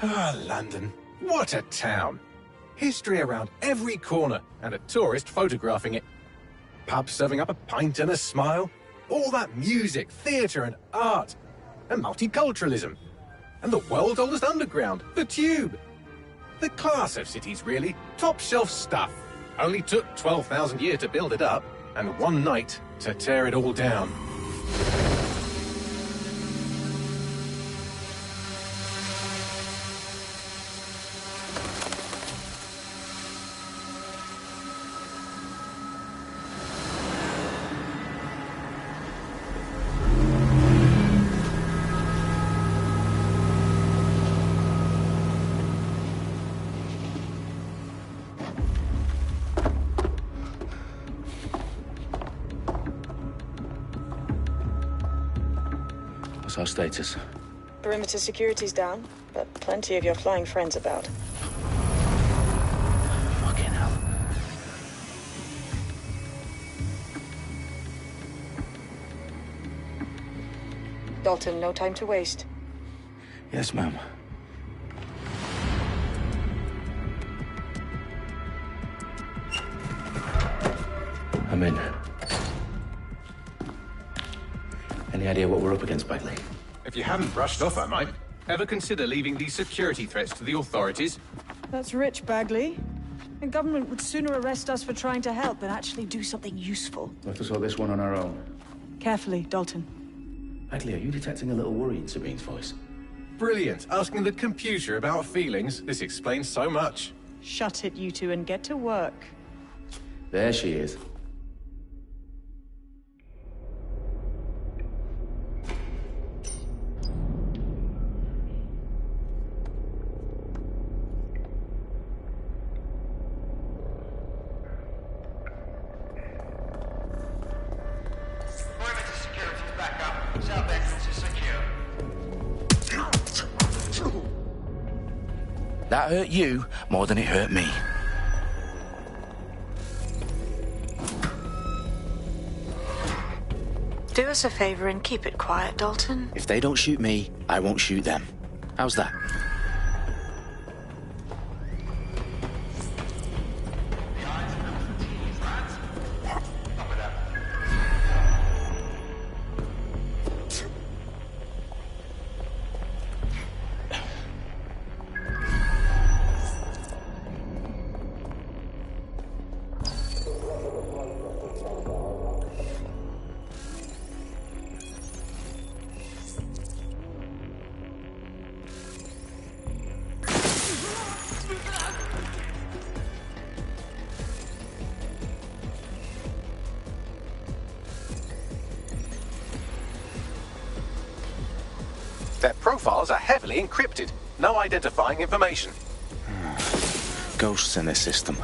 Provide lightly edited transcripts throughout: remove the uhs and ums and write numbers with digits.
Ah, London. What a town. History around every corner, and a tourist photographing it. Pubs serving up a pint and a smile. All that music, theatre and art. And multiculturalism. And the world's oldest underground, the Tube. The class of cities, really. Top shelf stuff. Only took 12,000 years to build it up, and one night to tear it all down. What's our status? Perimeter security's down, but plenty of your flying friends about. Fucking hell. Dalton, no time to waste. Yes, ma'am. I'm in. Any idea what we're up against, Bagley? If you haven't brushed off, I might. Ever consider leaving these security threats to the authorities? That's rich, Bagley. The government would sooner arrest us for trying to help than actually do something useful. We'll have to sort this one on our own. Carefully, Dalton. Bagley, are you detecting a little worry in Sabine's voice? Brilliant. Asking the computer about feelings. This explains so much. Shut it, you two, and get to work. There she is. That hurt you more than it hurt me. Do us a favor and keep it quiet, Dalton. If they don't shoot me, I won't shoot them. How's that? Their profiles are heavily encrypted. No identifying information. Ghosts in the system.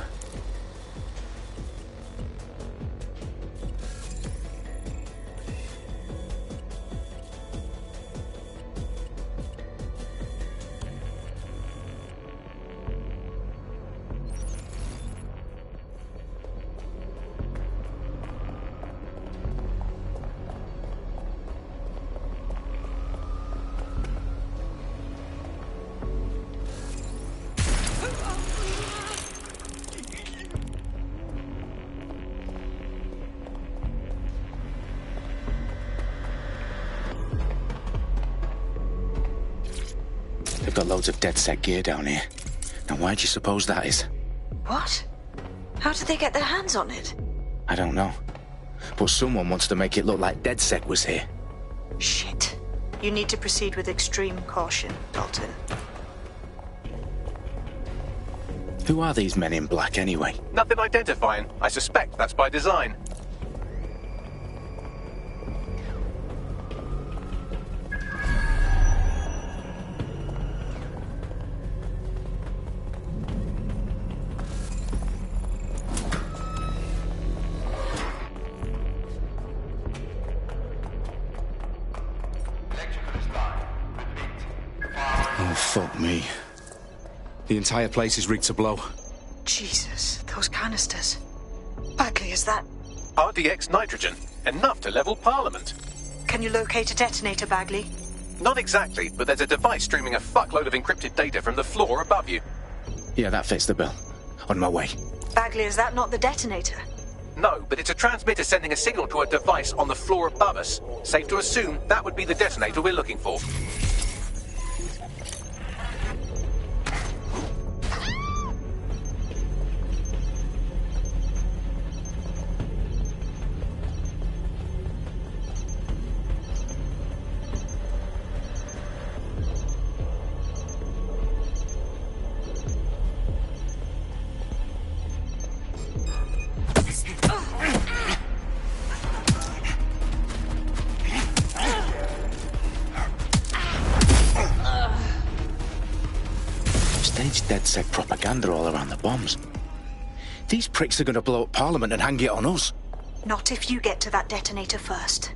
They've got loads of DedSec gear down here. Now why do you suppose that is? What? How did they get their hands on it? I don't know. But someone wants to make it look like DedSec was here. Shit. You need to proceed with extreme caution, Dalton. Who are these men in black anyway? Nothing identifying. I suspect that's by design. Oh, fuck me. The entire place is rigged to blow. Jesus, those canisters. Bagley, is that... RDX nitrogen. Enough to level Parliament. Can you locate a detonator, Bagley? Not exactly, but there's a device streaming a fuckload of encrypted data from the floor above you. Yeah, that fits the bill. On my way. Bagley, is that not the detonator? No, but it's a transmitter sending a signal to a device on the floor above us. Safe to assume that would be the detonator we're looking for. DedSec propaganda all around the bombs. These pricks are going to blow up Parliament and hang it on us. Not if you get to that detonator first.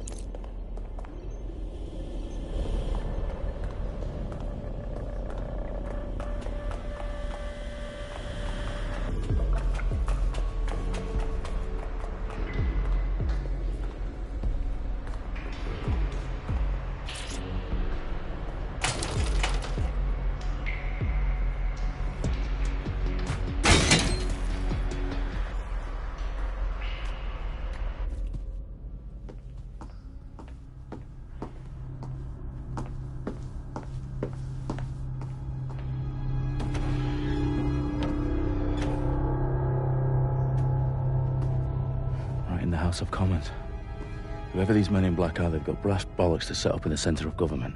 House of Commons. Whoever these men in black are, they've got brass bollocks to set up in the centre of government.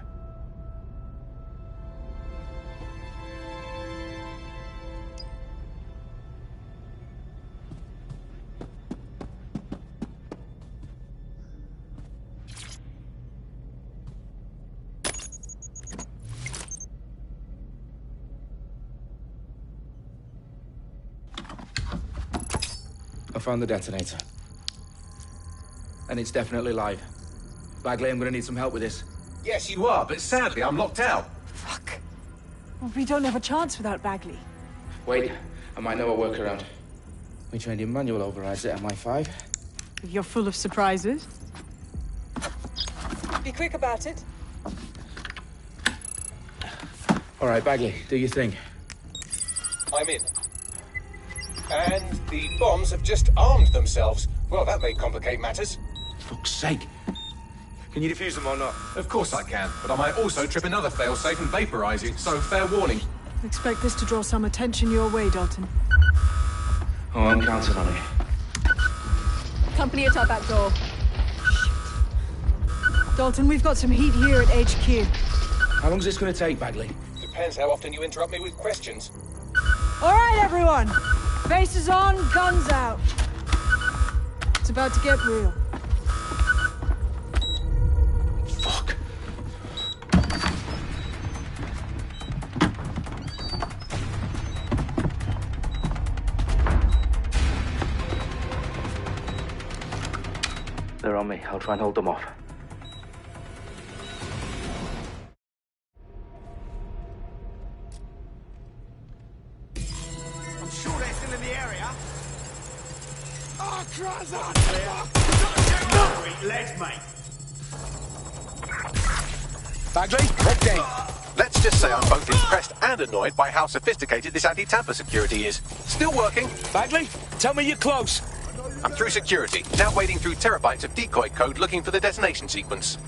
I found the detonator. And it's definitely live. Bagley, I'm gonna need some help with this. Yes, you are, but sadly I'm locked out. Fuck. Well, we don't have a chance without Bagley. Wait, I might know a workaround. We trained in manual overrides at MI5. You're full of surprises. Be quick about it. All right, Bagley, do your thing. I'm in. And the bombs have just armed themselves. Well, that may complicate matters. Fuck's sake. Can you defuse them or not? Of course I can, but I might also trip another failsafe and vaporize you, so fair warning. Expect this to draw some attention your way, Dalton. Oh, I'm counting on it. Company at our back door. Dalton, we've got some heat here at HQ. How long's this gonna take, Bagley? Depends how often you interrupt me with questions. All right, everyone. Faces on, guns out. It's about to get real. Fuck. They're on me. I'll try and hold them off. I'm sure they're still in the area. Oh, Christ! Legs, mate. Bagley, okay. Let's just say I'm both impressed and annoyed by how sophisticated this anti-tamper security is. Still working. Bagley, tell me you're close. I'm through security, now wading through terabytes of decoy code looking for the detonation sequence.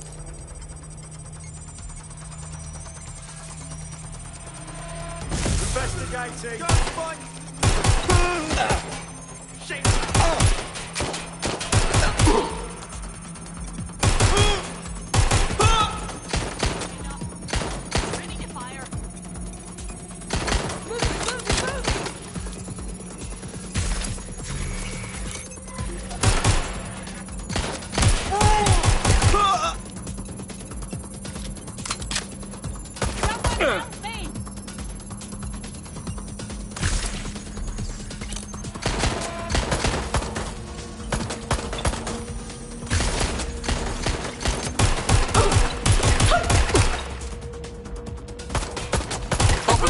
Investigating. Shit.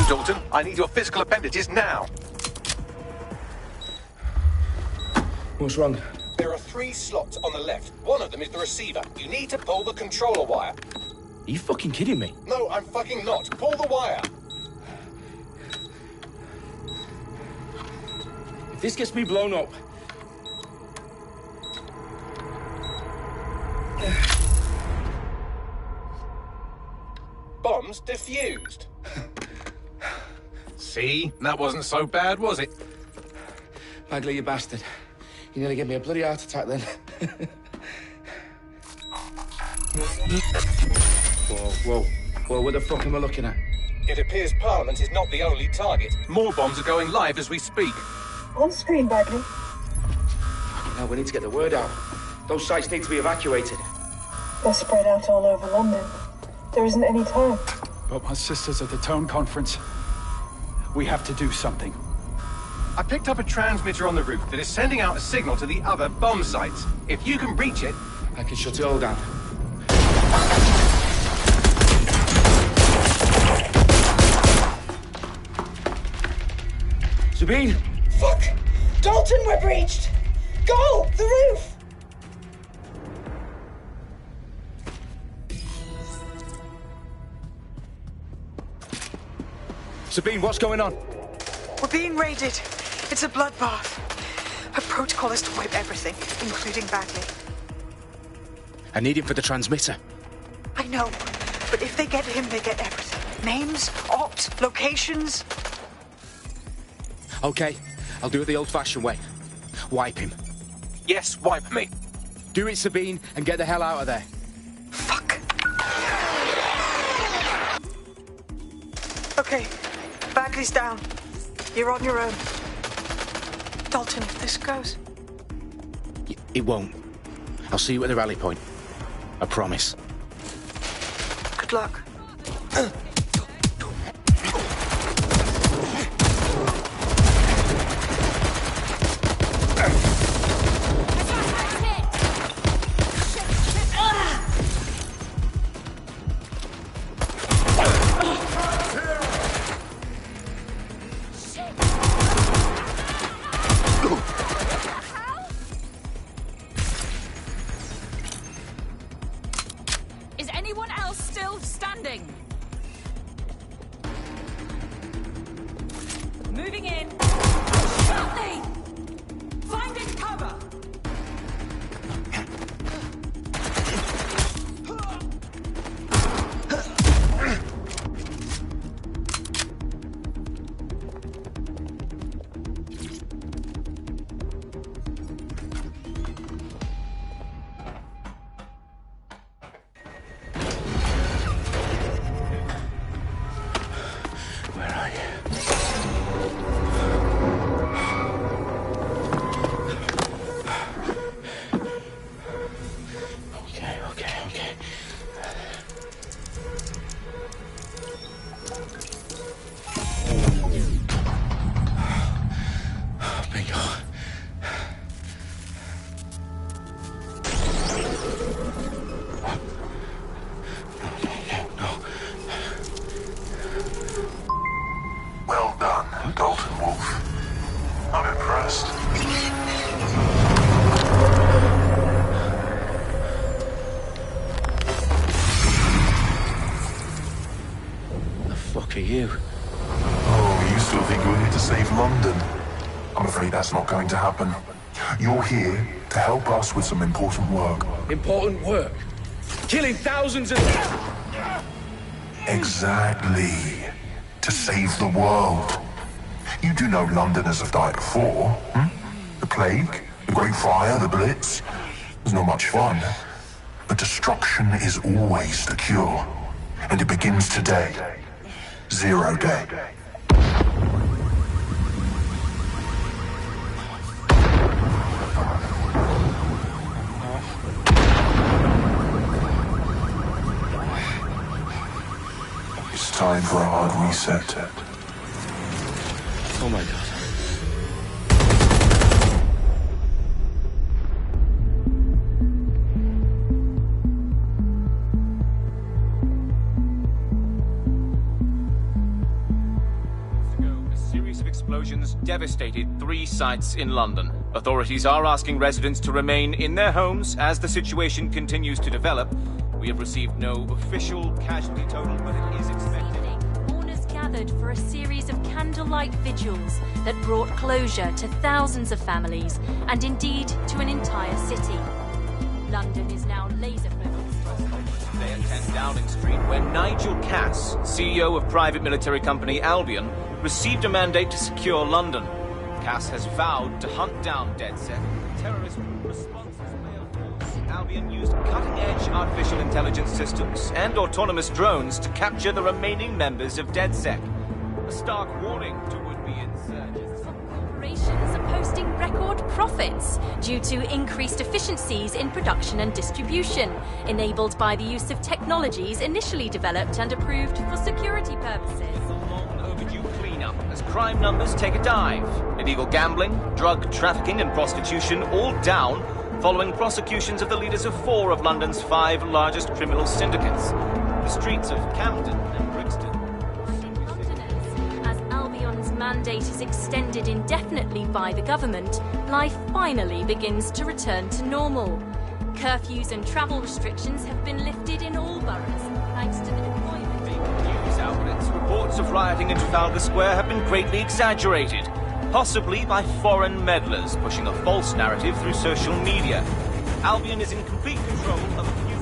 Dalton, I need your physical appendages now. What's wrong? There are 3 slots on the left. One of them is the receiver. You need to pull the controller wire. Are you fucking kidding me? No, I'm fucking not. Pull the wire. If this gets me blown up... Bombs defused. See? That wasn't so bad, was it? Bagley, you bastard. You nearly gave me a bloody heart attack then. Whoa. What the fuck am I looking at? It appears Parliament is not the only target. More bombs are going live as we speak. On screen, Bagley. Now we need to get the word out. Those sites need to be evacuated. They're spread out all over London. There isn't any time. But my sister's at the Tone Conference. We have to do something. I picked up a transmitter on the roof that is sending out a signal to the other bomb sites. If you can reach it... I can shut it all down. Sabine! Fuck! Dalton, we're breached! Go! The roof! Sabine, what's going on? We're being raided. It's a bloodbath. Her protocol is to wipe everything, including Bagley. I need him for the transmitter. I know, but if they get him, they get everything. Names, ops, locations. Okay, I'll do it the old-fashioned way. Wipe him. Yes, wipe me. Do it, Sabine, and get the hell out of there. Fuck. Okay, Bagley's down. You're on your own. Dalton, if this goes... It won't. I'll see you at the rally point. I promise. Good luck. Moving in. Sharply! Finding cover! Where are you? Okay. Bingo. No. Well done, Dalton Wolf. I'm impressed. The fuck are you? Oh, you still think you're here to save London? I'm afraid that's not going to happen. You're here to help us with some important work. Important work? Killing thousands of... Exactly. To save the world. You do know Londoners have died before, hmm? The Plague, the Great Fire, the Blitz. It's not much fun. But destruction is always the cure. And it begins today. 0 day. It's time for a hard reset. Oh my god. A series of explosions devastated 3 sites in London. Authorities are asking residents to remain in their homes as the situation continues to develop. We have received no official casualty total, but it is expected. Mourners gathered for a series of candlelight vigils that brought closure to thousands of families, and indeed to an entire city. London is now laser-focused. Today at 10 Downing Street, where Nigel Cass, CEO of private military company Albion, received a mandate to secure London. Cass has vowed to hunt down DedSec. Terrorist responses failed. Albion used cutting-edge artificial intelligence systems and autonomous drones to capture the remaining members of DedSec. A stark warning to would-be insurgents. Corporations are posting record profits due to increased efficiencies in production and distribution, enabled by the use of technologies initially developed and approved for security purposes. As crime numbers take a dive. Illegal gambling, drug trafficking and prostitution all down following prosecutions of the leaders of 4 of London's 5 largest criminal syndicates. The streets of Camden and Brixton. Londoners, as Albion's mandate is extended indefinitely by the government, life finally begins to return to normal. Curfews and travel restrictions have been lifted in all boroughs, thanks to the deployment. News outlets, reports of rioting in Trafalgar Square have been greatly exaggerated, possibly by foreign meddlers pushing a false narrative through social media. Albion is in complete control of a few...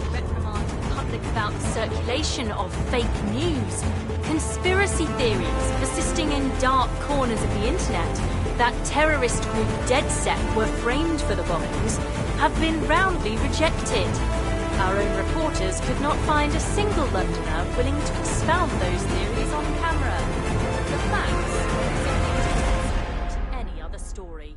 To reprimand the public about the circulation of fake news, conspiracy theories persisting in dark corners of the internet that terrorist group DedSec were framed for the bombings have been roundly rejected. Our own reporters could not find a single Londoner willing to expound those theories on camera. The facts simply didn't any other story.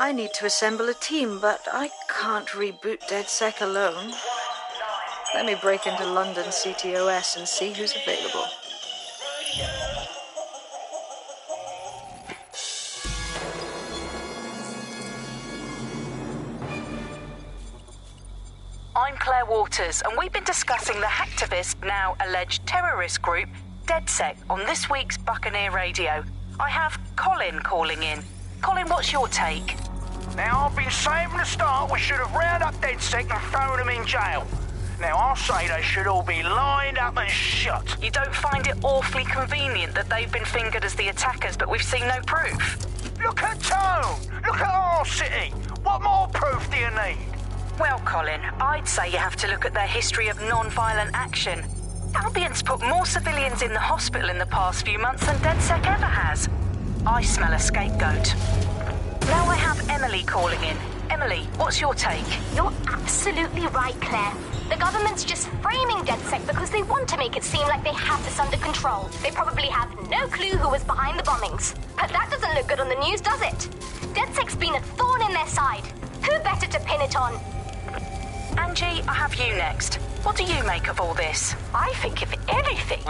I need to assemble a team, but I can't reboot DedSec alone. Let me break into London CTOS and see who's available. I'm Claire Waters, and we've been discussing the hacktivist, now alleged terrorist group, DedSec, on this week's Buccaneer Radio. I have Colin calling in. Colin, what's your take? Now, I've been saying from the start we should have rounded up DedSec and thrown them in jail. Now, I'll say they should all be lined up and shot. You don't find it awfully convenient that they've been fingered as the attackers, but we've seen no proof? Look at Tone! Look at our city! What more proof do you need? Well, Colin, I'd say you have to look at their history of non-violent action. Albion's put more civilians in the hospital in the past few months than DedSec ever has. I smell a scapegoat. Now I have Emily calling in. Emily, what's your take? You're absolutely right, Claire. The government's just framing DedSec because they want to make it seem like they have this under control. They probably have no clue who was behind the bombings. But that doesn't look good on the news, does it? DedSec's been a thorn in their side. Who better to pin it on? Angie, I have you next. What do you make of all this? I think, if anything,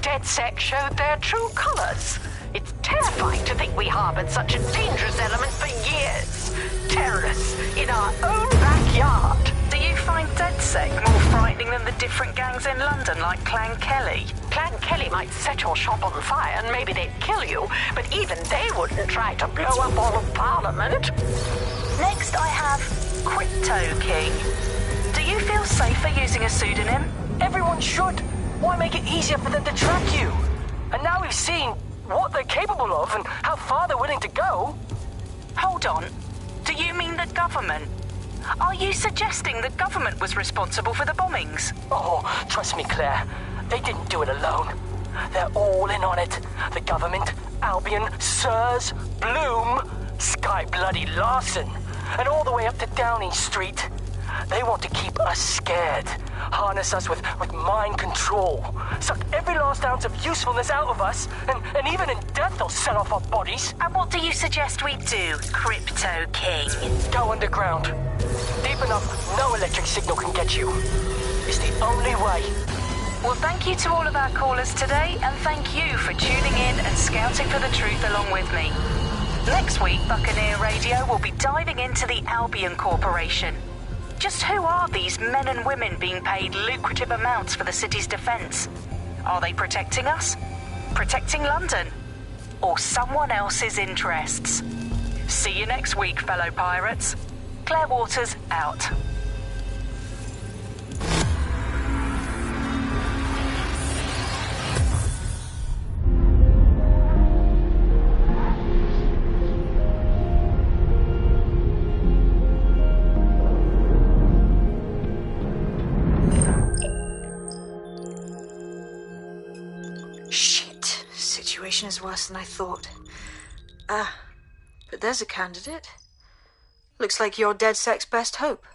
DedSec showed their true colours. It's terrifying to think we harboured such a dangerous element for years. Terrorists in our own backyard. Do you find DedSec more frightening than the different gangs in London, like Clan Kelly? Clan Kelly might set your shop on fire and maybe they'd kill you, but even they wouldn't try to blow up all of Parliament. Next I have Crypto King. Do you feel safer using a pseudonym? Everyone should. Why make it easier for them to track you? And now we've seen what they're capable of and how far they're willing to go. Hold on. Do you mean the government? Are you suggesting the government was responsible for the bombings? Oh, trust me, Claire. They didn't do it alone. They're all in on it. The government, Albion, Sirs, Bloom, Sky Bloody Larson, and all the way up to Downing Street. They want to keep us scared, harness us with mind control, suck every last ounce of usefulness out of us, and even in death they'll sell off our bodies. And what do you suggest we do, Crypto King? Go underground. Deep enough, no electric signal can get you. It's the only way. Well, thank you to all of our callers today, and thank you for tuning in and scouting for the truth along with me. Next week, Buccaneer Radio will be diving into the Albion Corporation. Just who are these men and women being paid lucrative amounts for the city's defense? Are they protecting us? Protecting London? Or someone else's interests? See you next week, fellow pirates. Claire Waters out. Situation is worse than I thought. But there's a candidate. Looks like you're DedSec's best hope.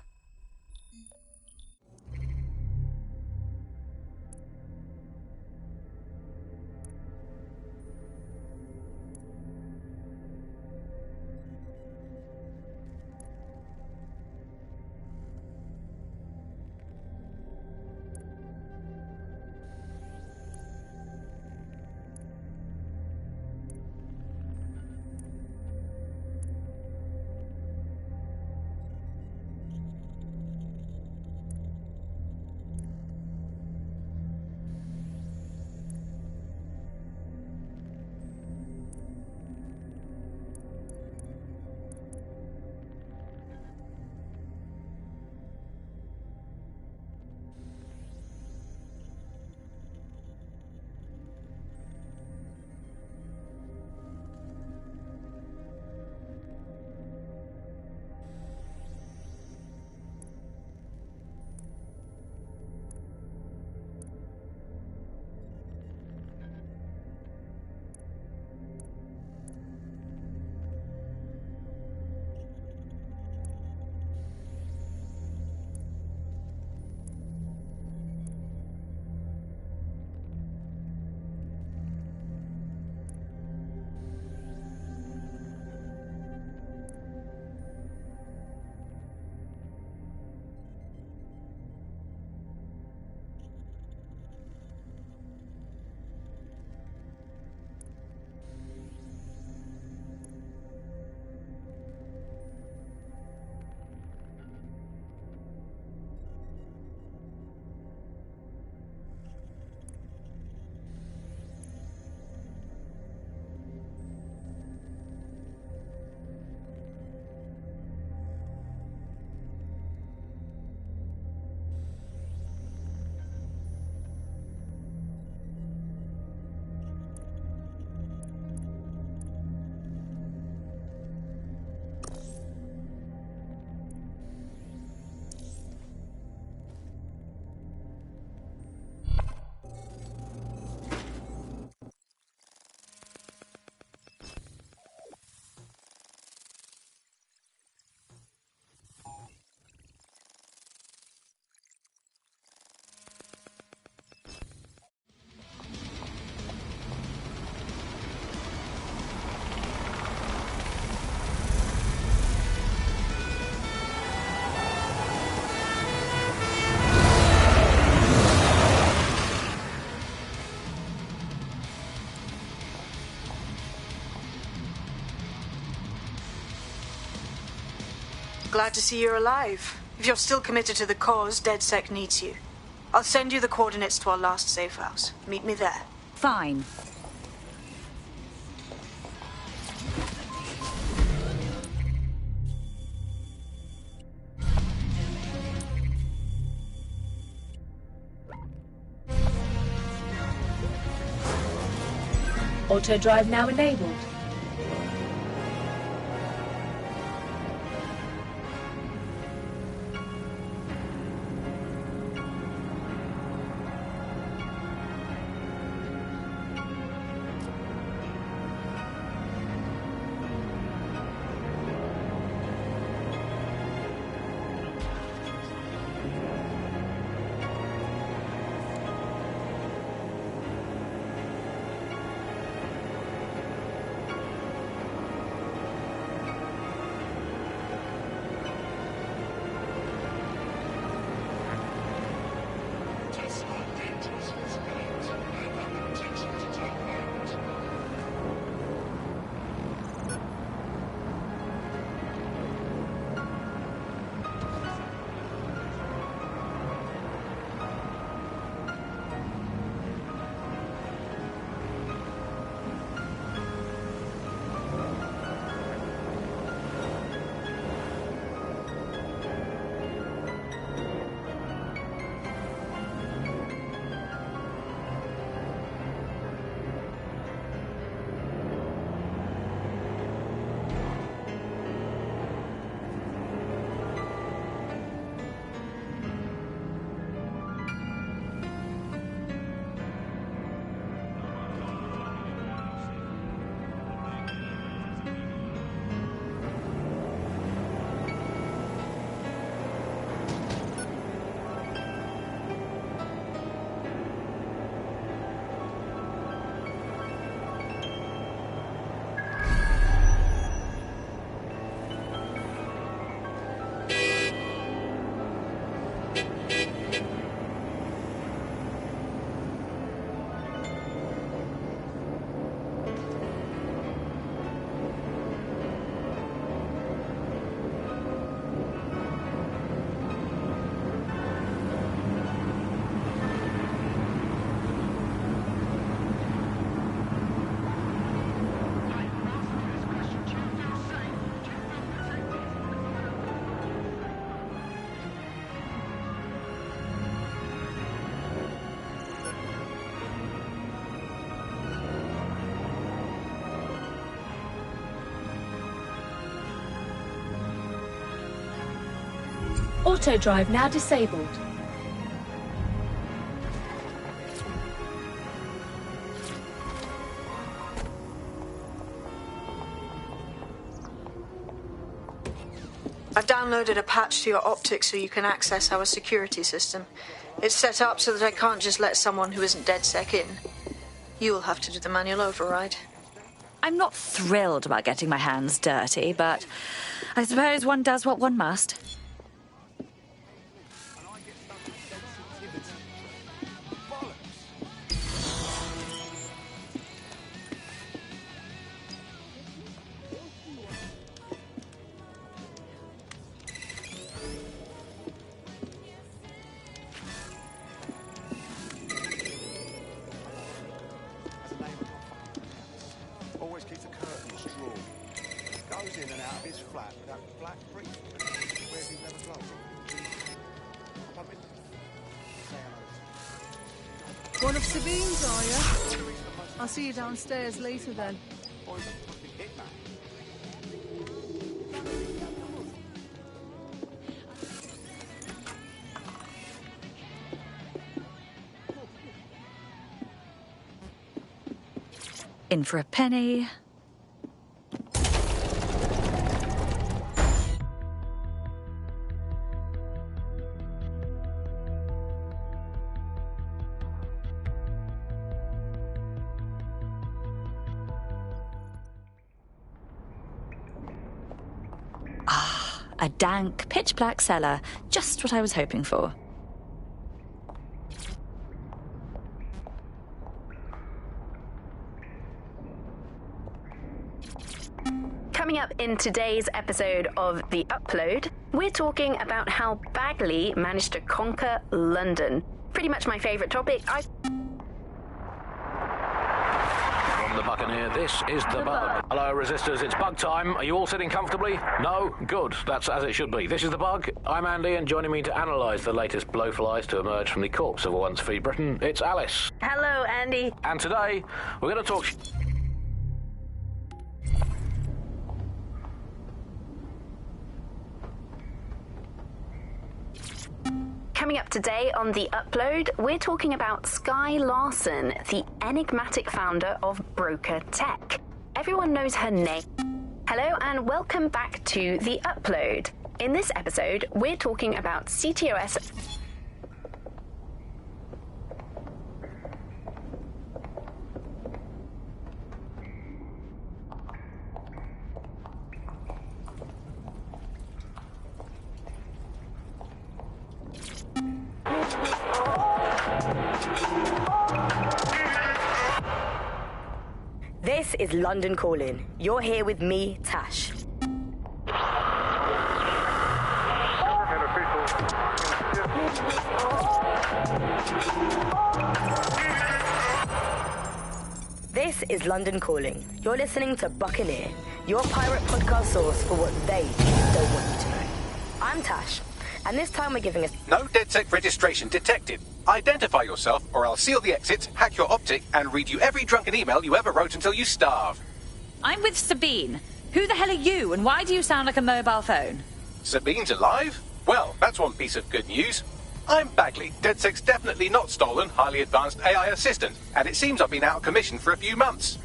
Glad to see you're alive. If you're still committed to the cause, DedSec needs you. I'll send you the coordinates to our last safe house. Meet me there. Fine. Auto drive now enabled. Auto drive now disabled. I've downloaded a patch to your optics so you can access our security system. It's set up so that I can't just let someone who isn't DedSec in. You'll have to do the manual override. I'm not thrilled about getting my hands dirty, but I suppose one does what one must. Always keeps the curtains drawn. Goes in and out of his flat with that black briefcase. Wears his leather gloves. Bump it. Say hello. One of Sabine's, are you? I'll see you downstairs later then. Boy's a fucking hitman. In for a penny. A dank, pitch-black cellar. Just what I was hoping for. Coming up in today's episode of The Upload, we're talking about how Bagley managed to conquer London. Pretty much my favourite topic. From the Buccaneer, this is the Bug. Hello, Resistors, it's Bug time. Are you all sitting comfortably? No? Good. That's as it should be. This is the Bug. I'm Andy, and joining me to analyse the latest blowflies to emerge from the corpse of a once free Britain, it's Alice. Hello, Andy. And today, we're going to talk... Coming up today on The Upload, we're talking about Skye Larson, the enigmatic founder of Broker Tech. Everyone knows her name. Hello and welcome back to The Upload. In this episode, we're talking about CTOS... This is London Calling. You're here with me, Tash. This is London Calling. You're listening to Buccaneer, your pirate podcast source for what they don't want you to know. I'm Tash, and this time we're giving us... No DedSec registration detected. Identify yourself, or I'll seal the exits, hack your optic, and read you every drunken email you ever wrote until you starve. I'm with Sabine. Who the hell are you, and why do you sound like a mobile phone? Sabine's alive? Well, that's one piece of good news. I'm Bagley, DedSec's definitely not stolen, highly advanced AI assistant, and it seems I've been out of commission for a few months.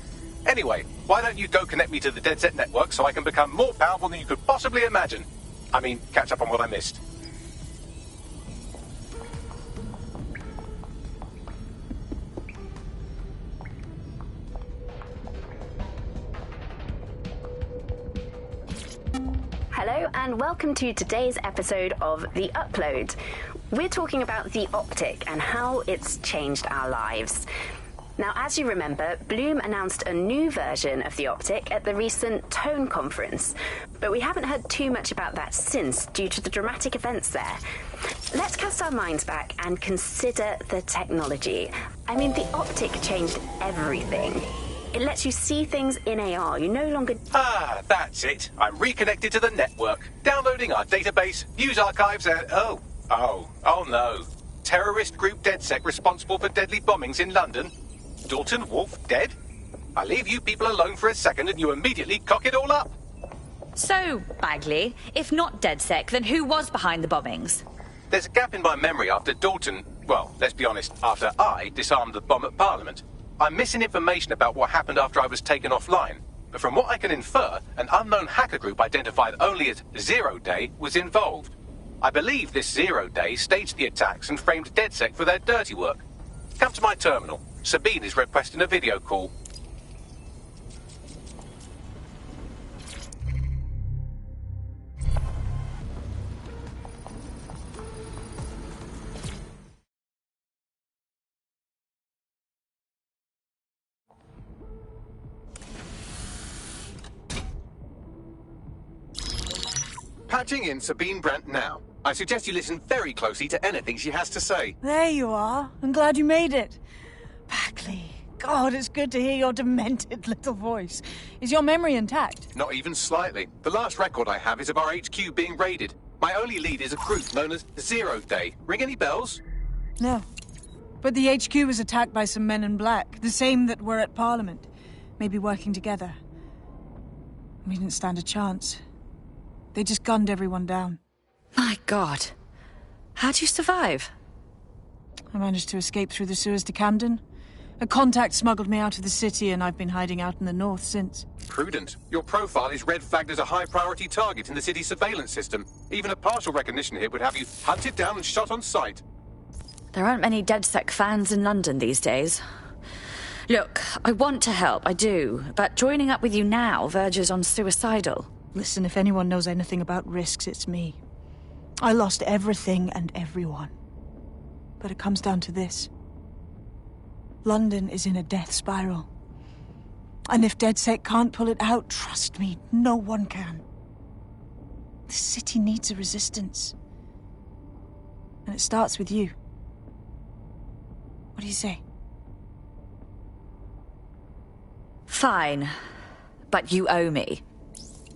Anyway, why don't you go connect me to the DedSec network so I can become more powerful than you could possibly imagine? I mean, catch up on what I missed. Hello and welcome to today's episode of The Upload. We're talking about the optic and how it's changed our lives. Now, as you remember, Bloom announced a new version of the optic at the recent Tone conference, but we haven't heard too much about that since due to the dramatic events there. Let's cast our minds back and consider the technology. I mean, the optic changed everything. It lets you see things in AR. You no longer... Ah, that's it. I'm reconnected to the network, downloading our database, news archives, and... Oh no. Terrorist group DedSec responsible for deadly bombings in London? Dalton Wolf dead? I leave you people alone for a second and you immediately cock it all up. So, Bagley, if not DedSec, then who was behind the bombings? There's a gap in my memory after Dalton, well, let's be honest, after I disarmed the bomb at Parliament. I'm missing information about what happened after I was taken offline. But from what I can infer, an unknown hacker group identified only as Zero Day was involved. I believe this 0 Day staged the attacks and framed DedSec for their dirty work. Come to my terminal. Sabine is requesting a video call. Patching in Sabine Brandt now. I suggest you listen very closely to anything she has to say. There you are. I'm glad you made it. Bagley, God, it's good to hear your demented little voice. Is your memory intact? Not even slightly. The last record I have is of our HQ being raided. My only lead is a group known as 0 Day. Ring any bells? No. But the HQ was attacked by some men in black, the same that were at Parliament. Maybe working together. We didn't stand a chance. They just gunned everyone down. My God. How'd you survive? I managed to escape through the sewers to Camden. A contact smuggled me out of the city, and I've been hiding out in the north since. Prudent. Your profile is red flagged as a high-priority target in the city's surveillance system. Even a partial recognition here would have you hunted down and shot on sight. There aren't many DedSec fans in London these days. Look, I want to help, I do, but joining up with you now verges on suicidal. Listen, if anyone knows anything about risks, it's me. I lost everything and everyone. But it comes down to this. London is in a death spiral. And if DedSec can't pull it out, trust me, no one can. The city needs a resistance. And it starts with you. What do you say? Fine. But you owe me.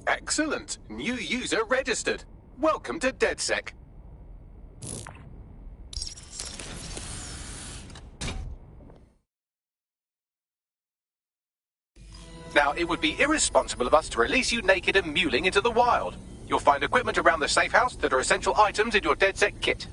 Excellent. New user registered. Welcome to DedSec. Now, it would be irresponsible of us to release you naked and mewling into the wild. You'll find equipment around the safe house that are essential items in your DedSec kit.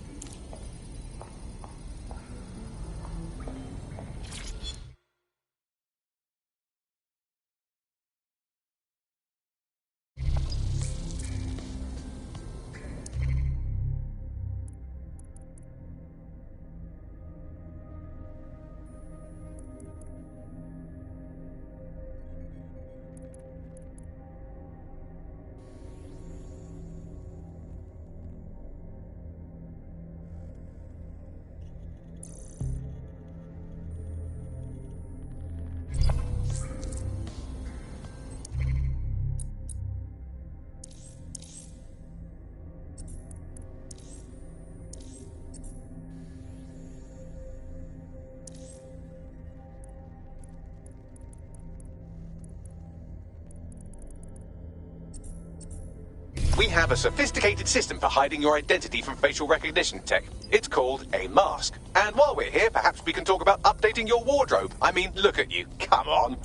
We have a sophisticated system for hiding your identity from facial recognition tech. It's called a mask. And while we're here, perhaps we can talk about updating your wardrobe. I mean, look at you. Come on.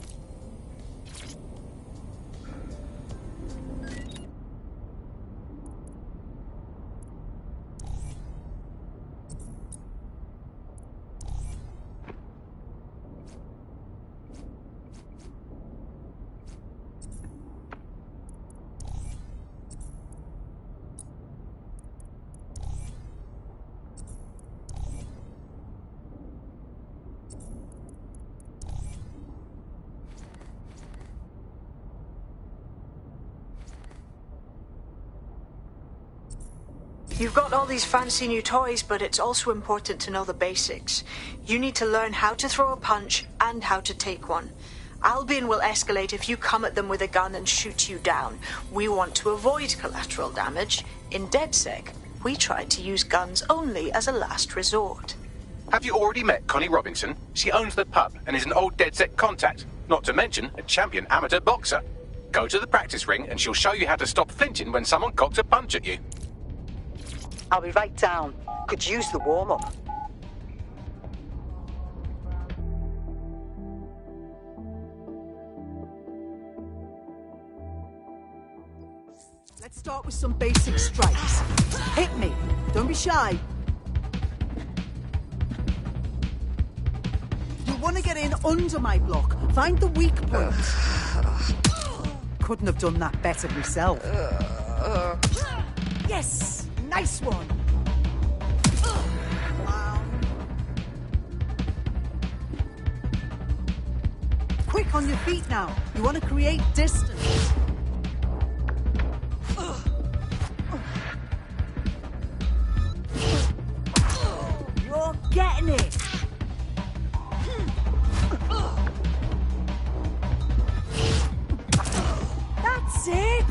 You've got all these fancy new toys, but it's also important to know the basics. You need to learn how to throw a punch and how to take one. Albion will escalate if you come at them with a gun and shoot you down. We want to avoid collateral damage. In DedSec, we try to use guns only as a last resort. Have you already met Connie Robinson? She owns the pub and is an old DedSec contact, not to mention a champion amateur boxer. Go to the practice ring and she'll show you how to stop flinching when someone cocks a punch at you. I'll be right down. Could use the warm-up. Let's start with some basic strikes. Hit me. Don't be shy. You want to get in under my block. Find the weak point. Couldn't have done that better myself. Yes! Nice one! Quick on your feet now. You want to create distance. You're getting it. That's it.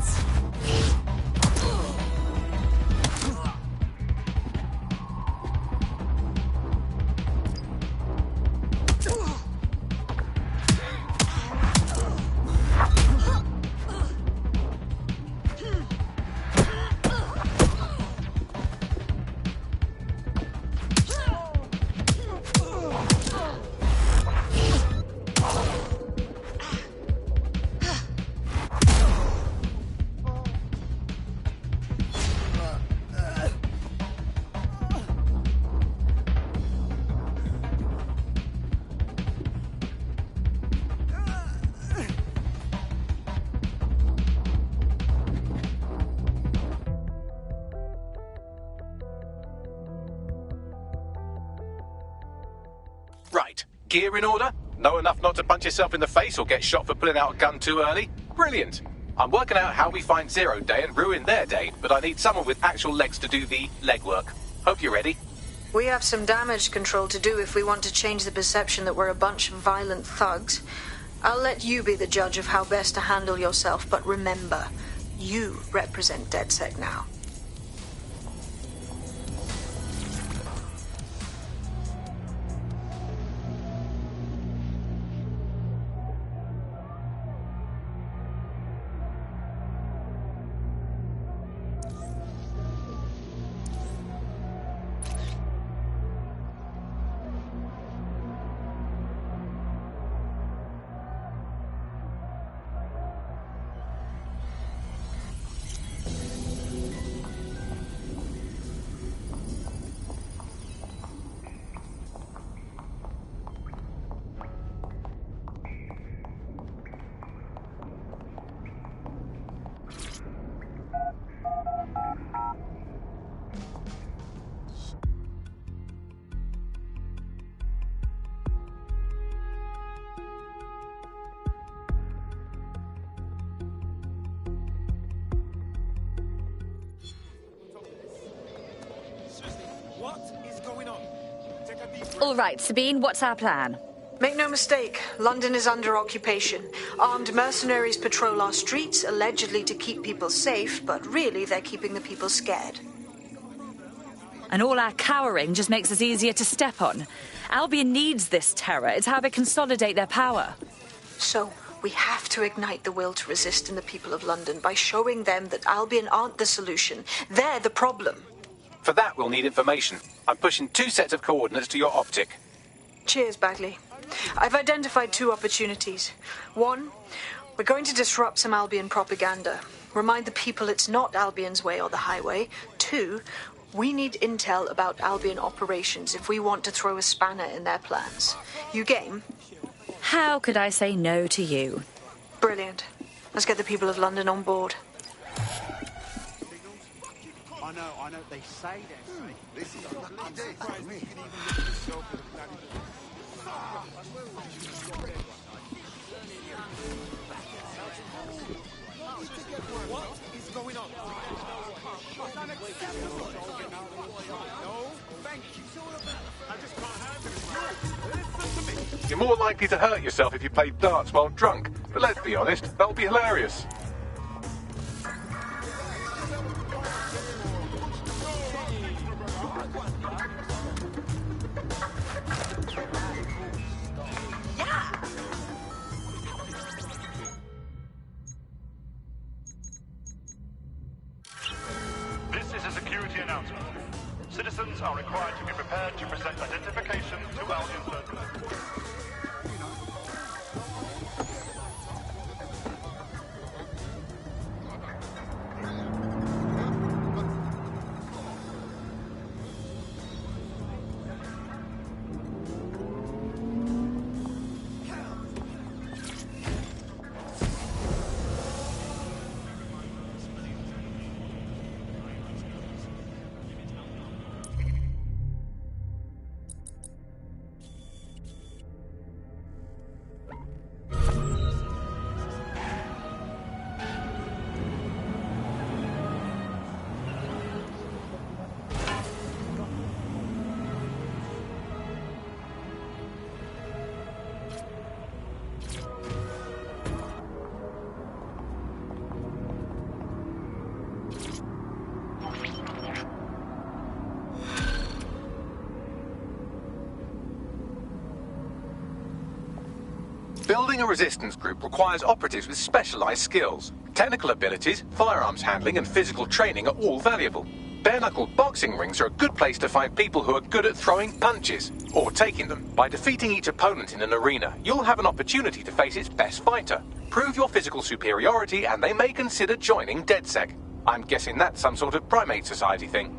Right. Gear in order? Know enough not to punch yourself in the face or get shot for pulling out a gun too early? Brilliant. I'm working out how we find Zero Day and ruin their day, but I need someone with actual legs to do the legwork. Hope you're ready. We have some damage control to do if we want to change the perception that we're a bunch of violent thugs. I'll let you be the judge of how best to handle yourself, but remember, you represent DedSec now. All right, Sabine, what's our plan? Make no mistake, London is under occupation. Armed mercenaries patrol our streets, allegedly to keep people safe, but really they're keeping the people scared. And all our cowering just makes us easier to step on. Albion needs this terror. It's how they consolidate their power. So, we have to ignite the will to resist in the people of London by showing them that Albion aren't the solution. They're the problem. For that, we'll need information. I'm pushing 2 sets of coordinates to your optic. Cheers, Bagley. I've identified 2 opportunities. 1, we're going to disrupt some Albion propaganda. Remind the people it's not Albion's way or the highway. 2, we need intel about Albion operations if we want to throw a spanner in their plans. You game? How could I say no to you? Brilliant. Let's get the people of London on board. I know, they say they're safe. This is a lucky day for me. What is going on? No, thank you. I just can't handle it. Listen to me. You're more likely to hurt yourself if you play darts while drunk, but let's be honest, that'll be hilarious. Citizens are required to be prepared to present identification to Albion personnel. Building a resistance group requires operatives with specialized skills. Technical abilities, firearms handling, and physical training are all valuable. Bare-knuckle boxing rings are a good place to find people who are good at throwing punches, or taking them. By defeating each opponent in an arena, you'll have an opportunity to face its best fighter. Prove your physical superiority, and they may consider joining DedSec. I'm guessing that's some sort of primate society thing.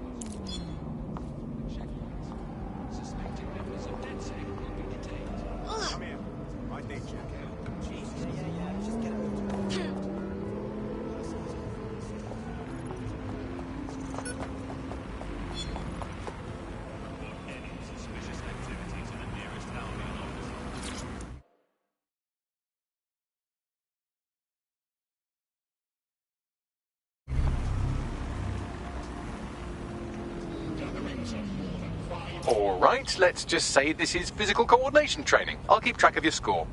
All right, let's just say this is physical coordination training. I'll keep track of your score.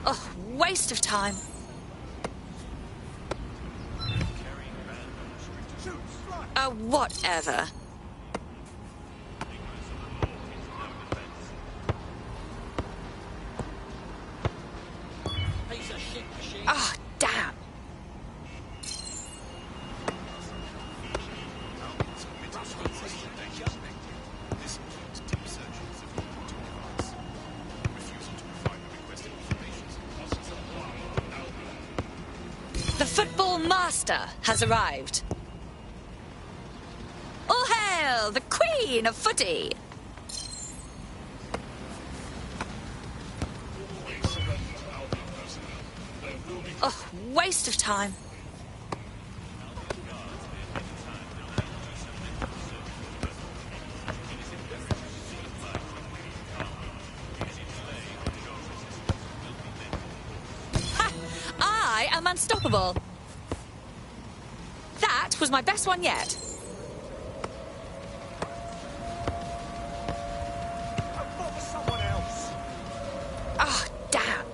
Oh, waste of time. Whatever. Oh, damn. The football master has arrived. All hail the Queen of Footy! Oh, waste of time. Ha! I am unstoppable. That was my best one yet. Oh, damn.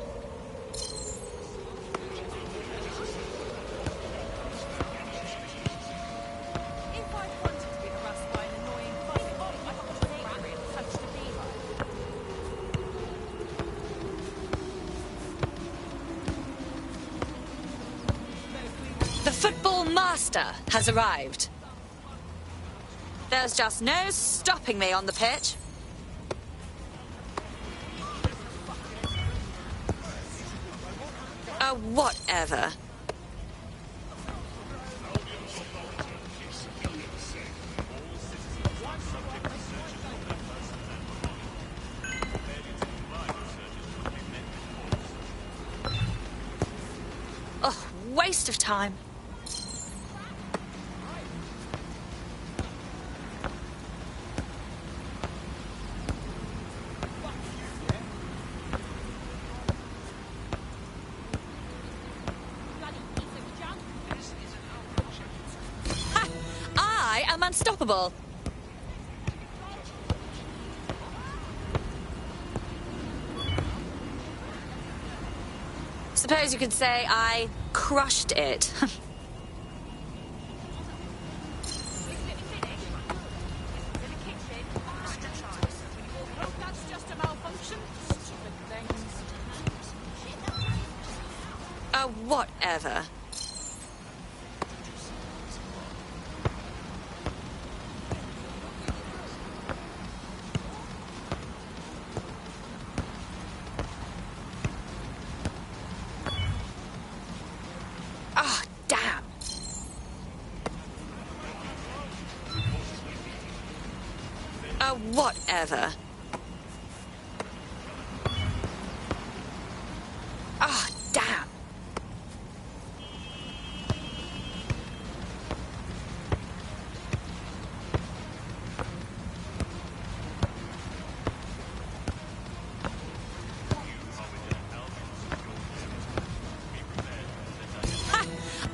The football master has arrived. There's just no stopping me on the pitch. Whatever. Oh, waste of time. I'm unstoppable. Suppose you could say I crushed it. Whatever. Whatever. Oh, damn. Ha!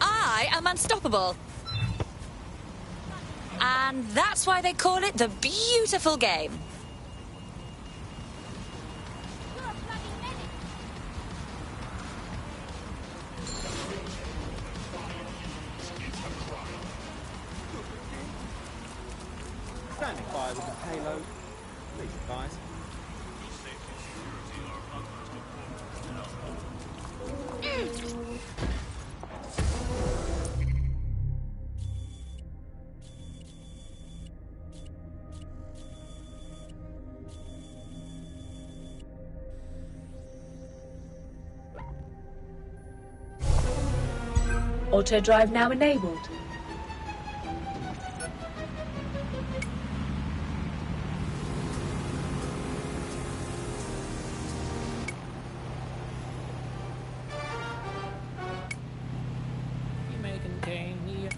I am unstoppable. And that's why they call it the beautiful game. with the payload. Please advise. Auto drive now enabled. You may contain me.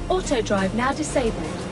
Auto drive now disabled.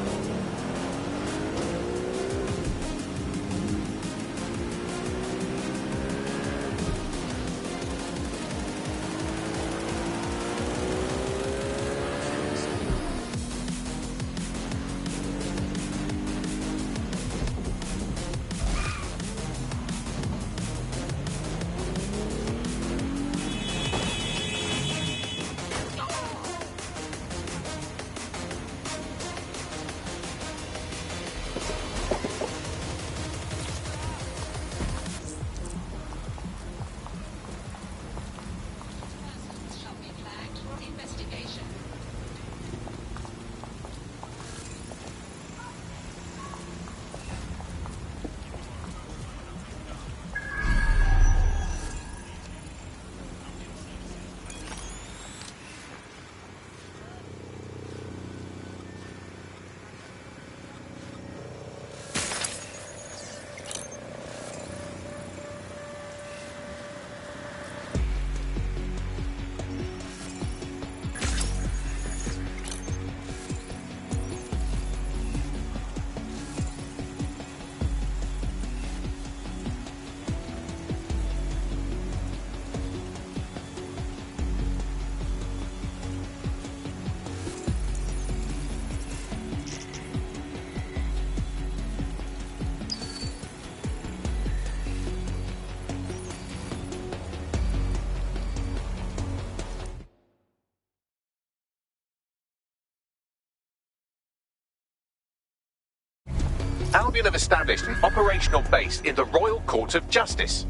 Albion have established an operational base in the Royal Court of Justice.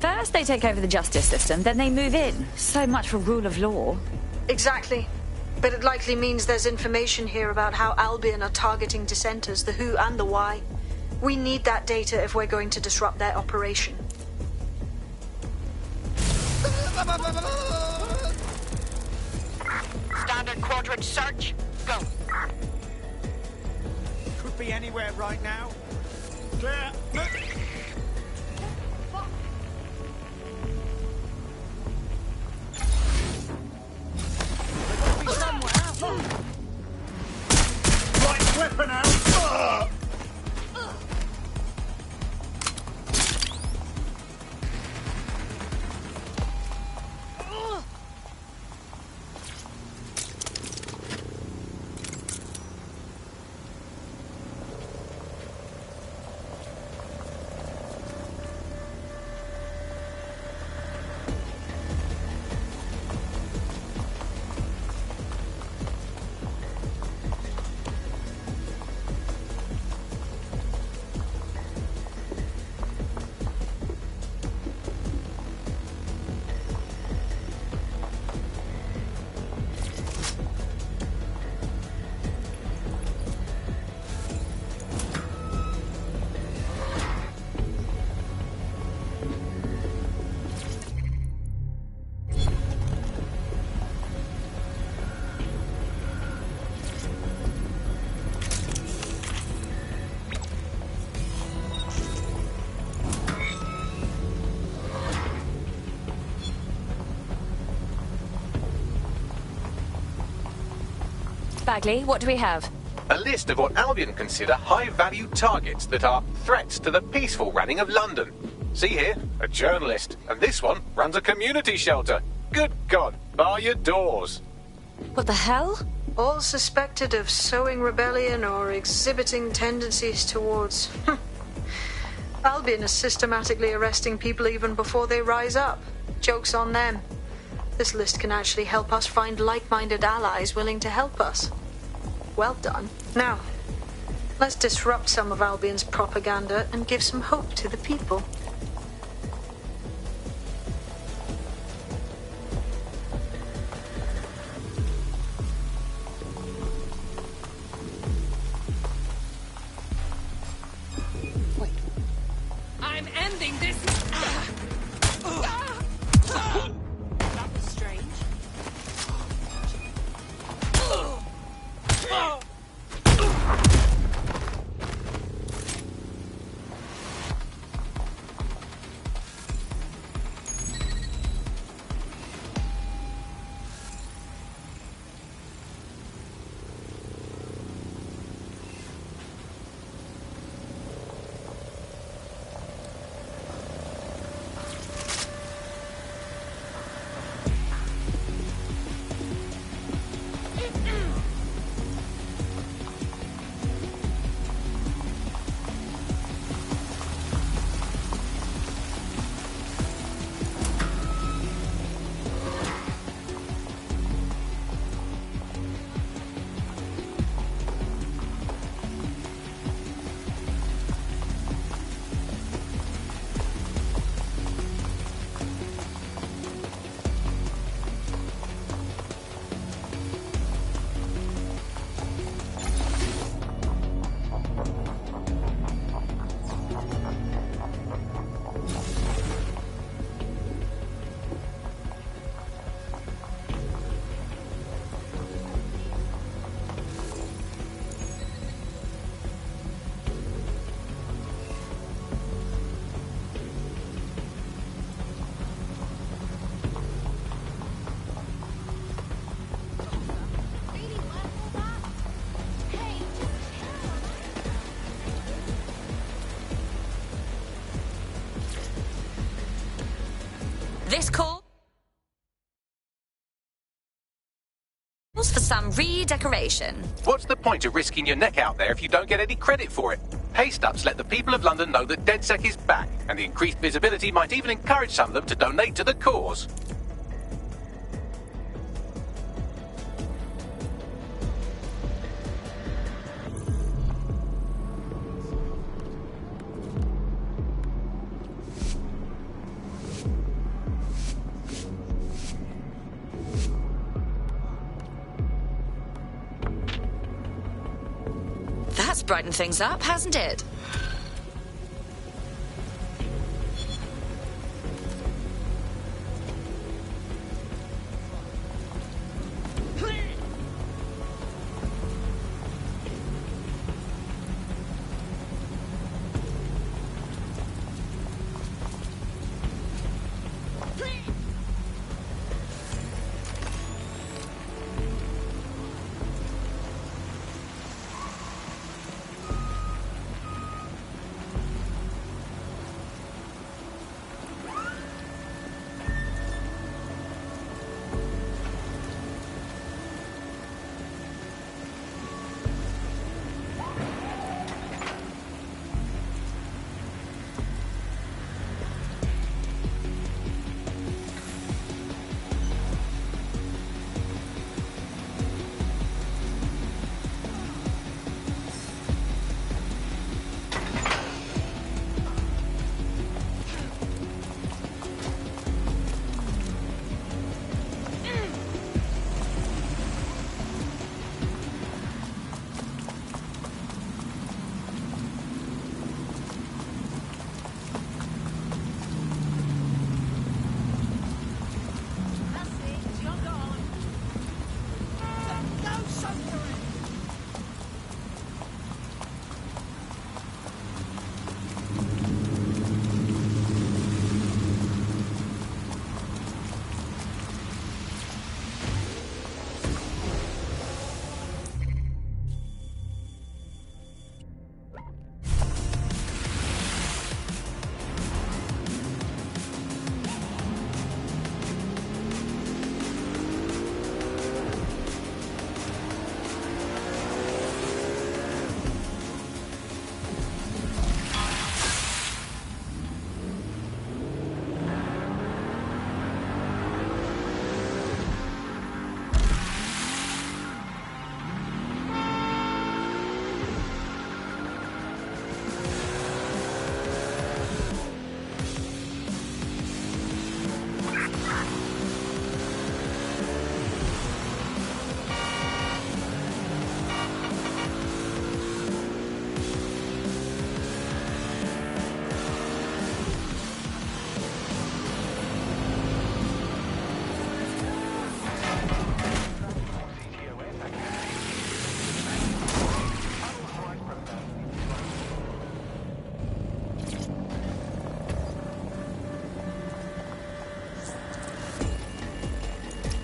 First they take over the justice system, then they move in. So much for rule of law. Exactly. But it likely means there's information here about how Albion are targeting dissenters, the who and the why. We need that data if we're going to disrupt their operation. Standard quadrant search. Go. Could be anywhere right now. Clear. Right weapon out. Bagley, what do we have? A list of what Albion consider high-value targets that are threats to the peaceful running of London. See here, a journalist, and this one runs a community shelter. Good God, bar your doors. What the hell? All suspected of sowing rebellion or exhibiting tendencies towards... Albion is systematically arresting people even before they rise up. Joke's on them. This list can actually help us find like-minded allies willing to help us. Well done. Now, let's disrupt some of Albion's propaganda and give some hope to the people. I'm ending this. That was strange. This calls for some redecoration. What's the point of risking your neck out there if you don't get any credit for it? Paste-ups let the people of London know that DedSec is back, and the increased visibility might even encourage some of them to donate to the cause. That's brightened things up, hasn't it?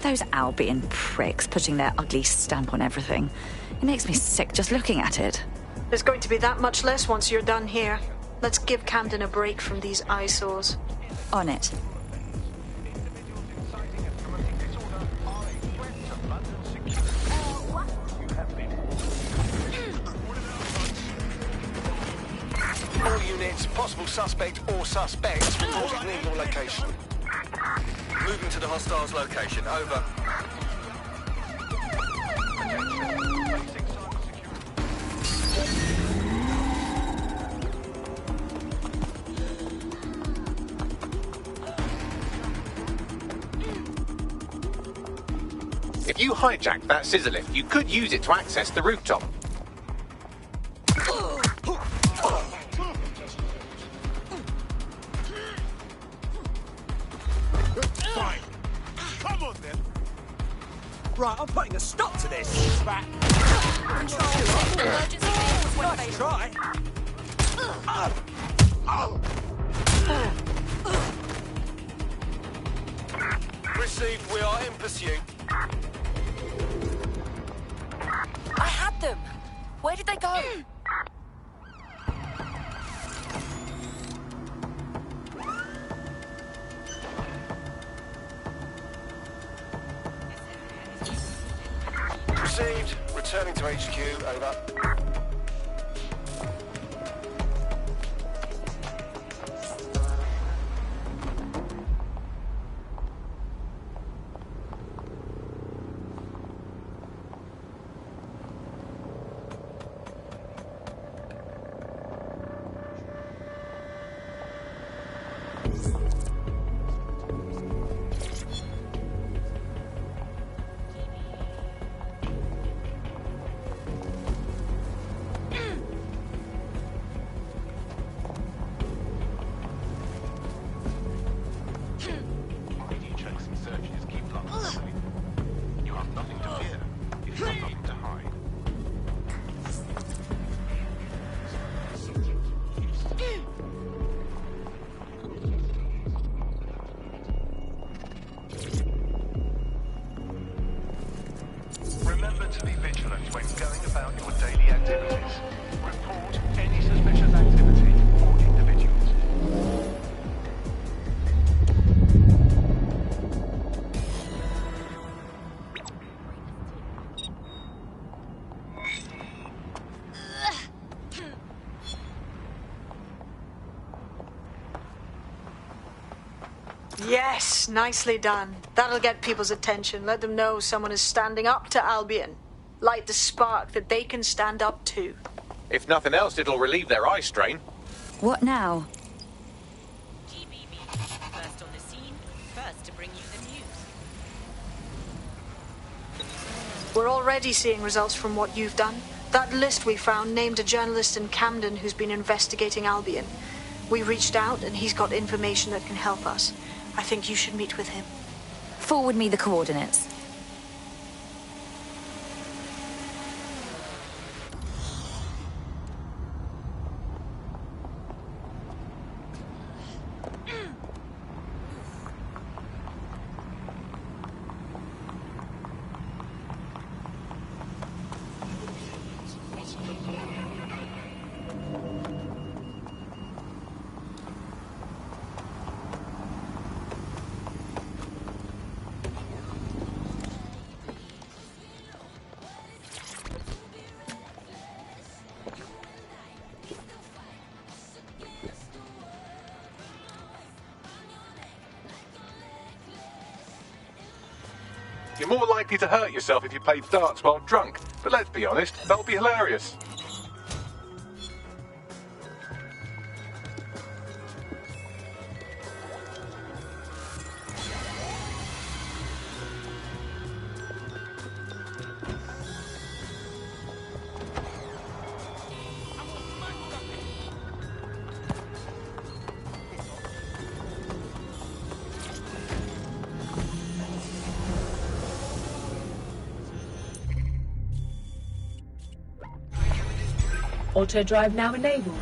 Those Albion pricks putting their ugly stamp on everything. It makes me sick just looking at it. There's going to be that much less once you're done here. Let's give Camden a break from these eyesores. On it. All units, possible suspect or suspects reported near your location. Moving to the hostiles' location. Over. If you hijack that scissor lift, you could use it to access the rooftop. Fine. Come on, then. Right, I'm putting a stop to this. Back. Nice try. Received. We are in pursuit. I had them. Where did they go? Received. Returning to HQ. Over. Remember to be vigilant when going about your daily activities. Report any suspicious activity or individuals. Yes, nicely done. That'll get people's attention. Let them know someone is standing up to Albion. Light the spark that they can stand up to. If nothing else, it'll relieve their eye strain. What now? First on the scene, first to bring you the news. We're already seeing results from what you've done. That list we found named a journalist in Camden who's been investigating Albion. We reached out and he's got information that can help us. I think you should meet with him. Forward me the coordinates. You're more likely to hurt yourself if you play darts while drunk, but let's be honest, that'll be hilarious. Auto drive now enabled.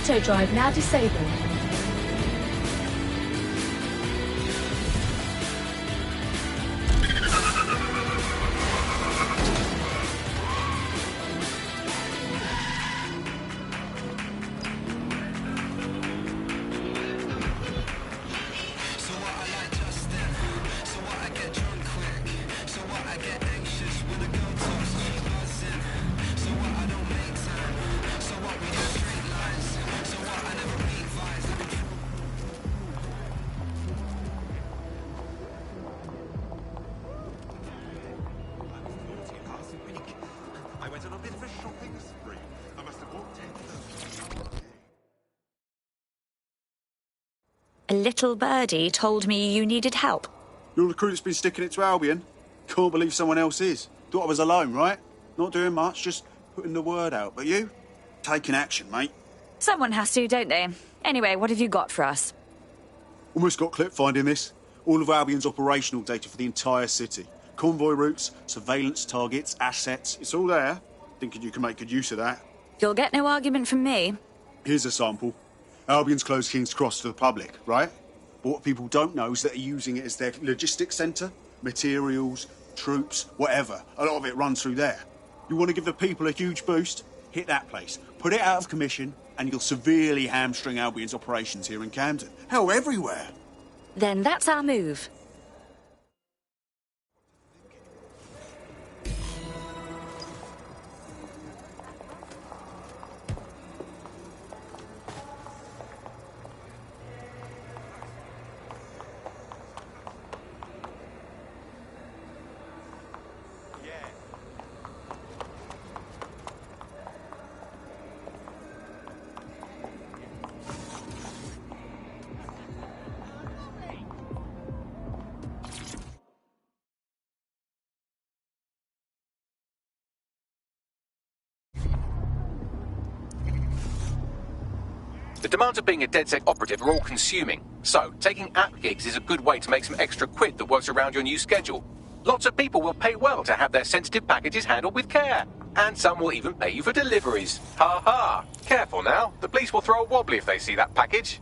Auto drive now disabled. I went on a bit of a shopping spree. I must have bought 10. A little birdie told me you needed help. You're the crew that's been sticking it to Albion. Can't believe someone else is. Thought I was alone, right? Not doing much, just putting the word out. But you? Taking action, mate. Someone has to, don't they? Anyway, what have you got for us? Almost got clip finding this. All of Albion's operational data for the entire city. Convoy routes, surveillance targets, assets. It's all there. Thinking you can make good use of that. You'll get no argument from me. Here's a sample. Albion's closed King's Cross to the public, right? But what people don't know is that they're using it as their logistics centre. Materials, troops, whatever. A lot of it runs through there. You want to give the people a huge boost? Hit that place. Put it out of commission, and you'll severely hamstring Albion's operations here in Camden. Hell, everywhere. Then that's our move. The demands of being a DedSec operative are all-consuming, so taking app gigs is a good way to make some extra quid that works around your new schedule. Lots of people will pay well to have their sensitive packages handled with care, and some will even pay you for deliveries. Ha ha! Careful now, the police will throw a wobbly if they see that package.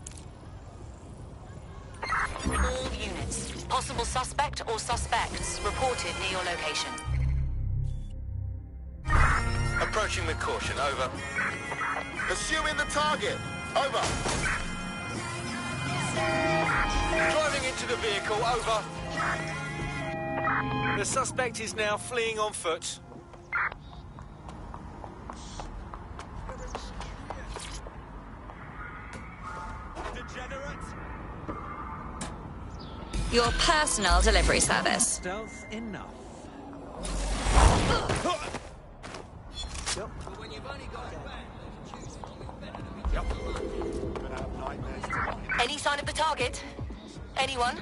All units. Possible suspect or suspects reported near your location. Approaching with caution, over. Pursuing the target. Over. Driving into the vehicle, over. The suspect is now fleeing on foot. Your personal delivery service. Stealth enough. Any sign of the target? Anyone?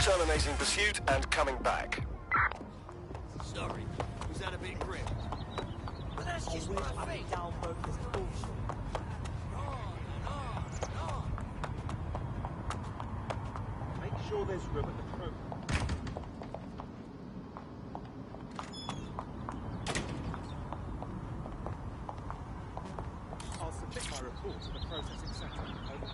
Terminating pursuit and coming back. Sorry, was that a bit grim? But that's just my thing. Down both this bullshit. Make sure there's room at the crew. I'll submit my report to the processing centre. Over.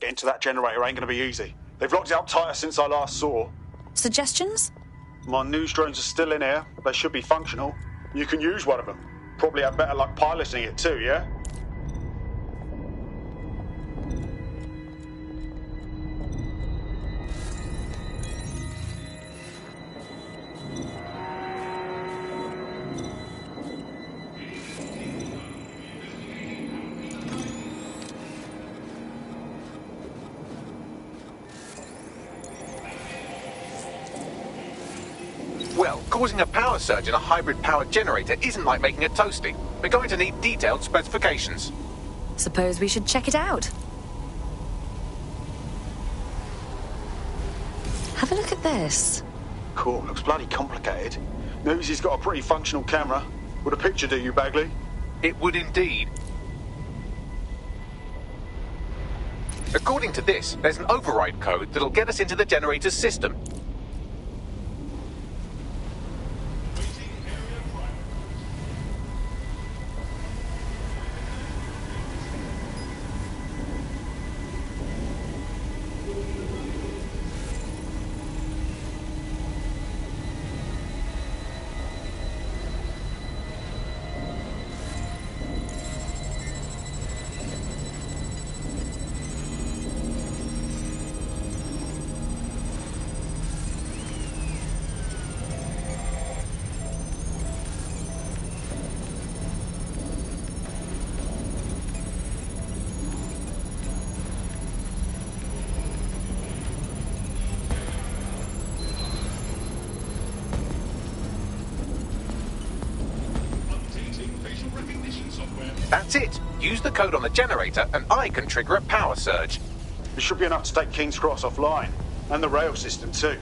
Getting to that generator ain't going to be easy. They've locked it up tighter since I last saw. Suggestions? My news drones are still in here. They should be functional. You can use one of them. Probably have better luck piloting it too, yeah? Well, causing a power surge in a hybrid power generator isn't like making a toasty. We're going to need detailed specifications. Suppose we should check it out. Have a look at this. Cool, looks bloody complicated. News he's got a pretty functional camera. Would a picture do you, Bagley? It would indeed. According to this, there's an override code that'll get us into the generator's system. That's it. Use the code on the generator and I can trigger a power surge. It should be enough to take King's Cross offline. And the rail system too.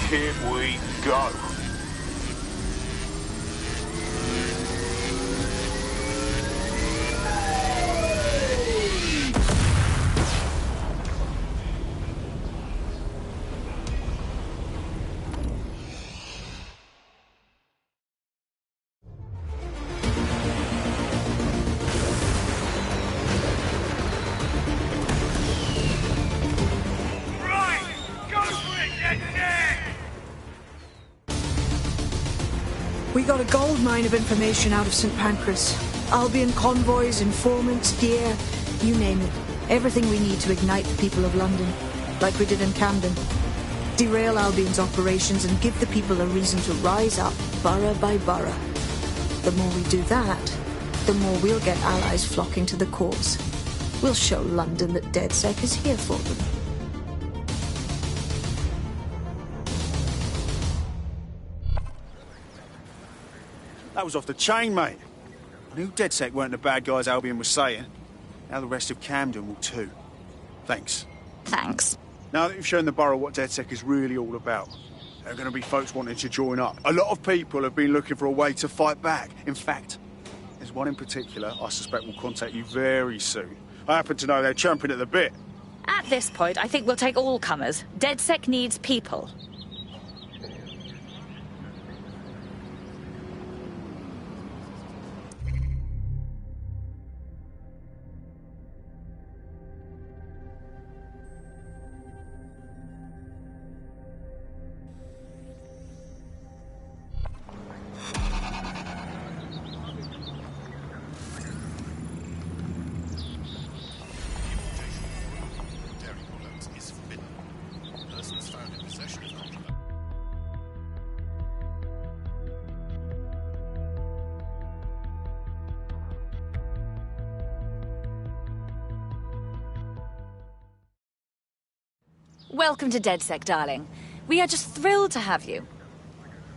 Here we go. We got a gold mine of information out of St. Pancras. Albion convoys, informants, gear, you name it. Everything we need to ignite the people of London, like we did in Camden. Derail Albion's operations and give the people a reason to rise up, borough by borough. The more we do that, the more we'll get allies flocking to the cause. We'll show London that DedSec is here for them. That was off the chain, mate. I knew DedSec weren't the bad guys Albion was saying. Now the rest of Camden will too. Thanks. Thanks. Now that you've shown the borough what DedSec is really all about, there are going to be folks wanting to join up. A lot of people have been looking for a way to fight back. In fact, there's one in particular I suspect will contact you very soon. I happen to know they're champing at the bit. At this point, I think we'll take all comers. DedSec needs people. Welcome to DedSec, darling. We are just thrilled to have you.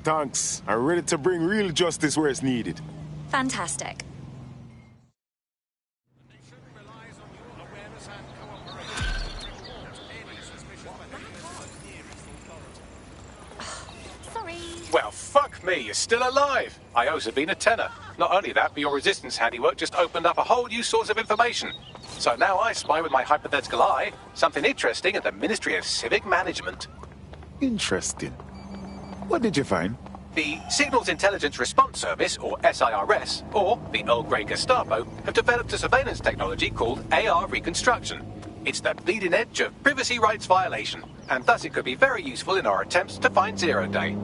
Thanks. I'm ready to bring real justice where it's needed. Fantastic. Sorry. Well, fuck me, you're still alive. I owe Sabine a tenner. Not only that, but your resistance handiwork just opened up a whole new source of information. So now I spy with my hypothetical eye something interesting at the Ministry of Civic Management. Interesting. What did you find? The Signals Intelligence Response Service, or SIRS, or the Earl Grey Gestapo, have developed a surveillance technology called AR Reconstruction. It's the bleeding edge of privacy rights violation, and thus it could be very useful in our attempts to find Zero Day.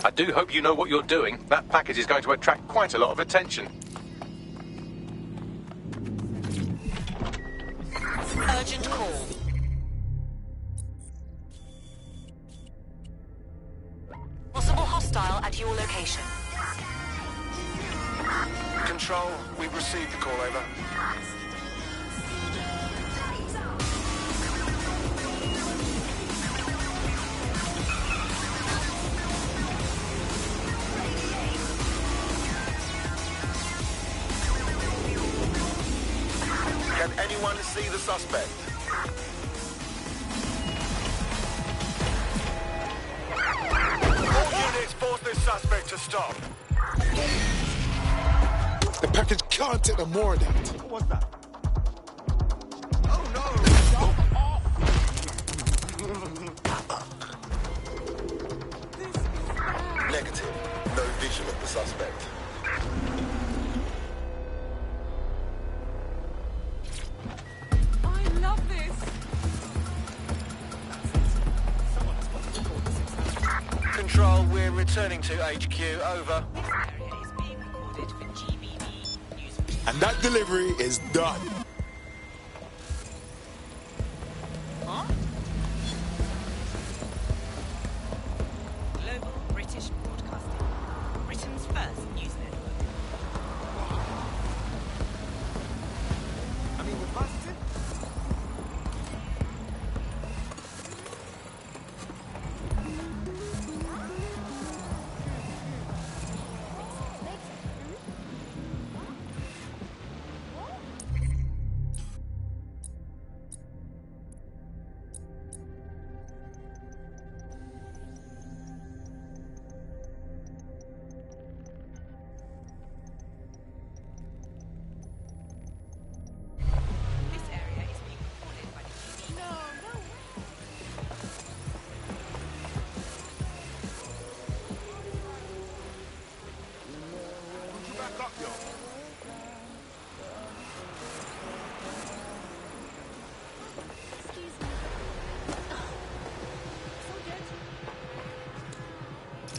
I do hope you know what you're doing. That package is going to attract quite a lot of attention. Urgent call. Possible hostile at your location. Control, we've received the call, over. Can anyone see the suspect? All units force this suspect to stop. The package can't take no more of that. What was that? Negative. No vision of the suspect. I love this. Control, we're returning to HQ, over. And that delivery is done. Global British Broadcasting. Britain's first news network. I mean, we're positive?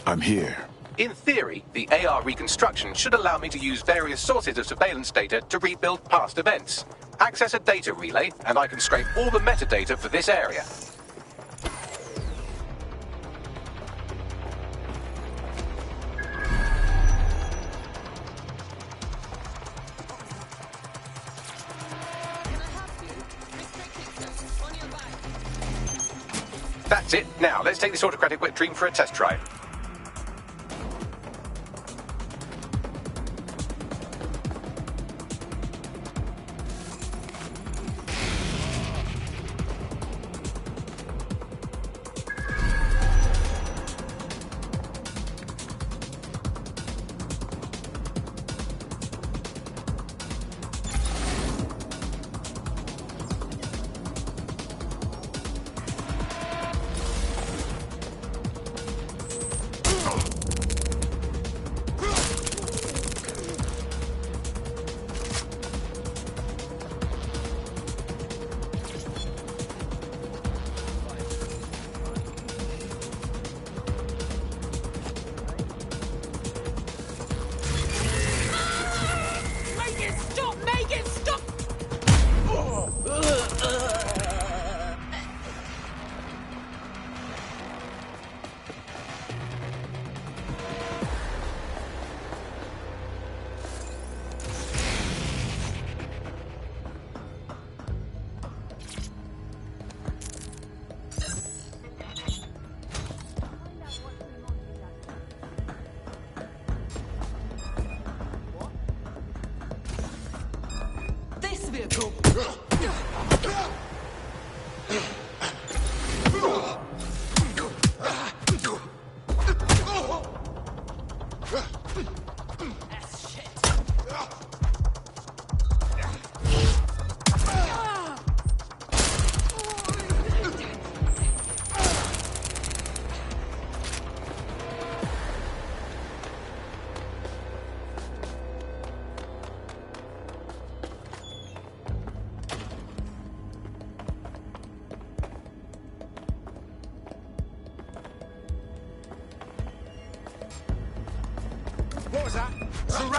I'm here. In theory, the AR reconstruction should allow me to use various sources of surveillance data to rebuild past events. Access a data relay, and I can scrape all the metadata for this area. That's it. Now, let's take this autocratic wet dream for a test drive.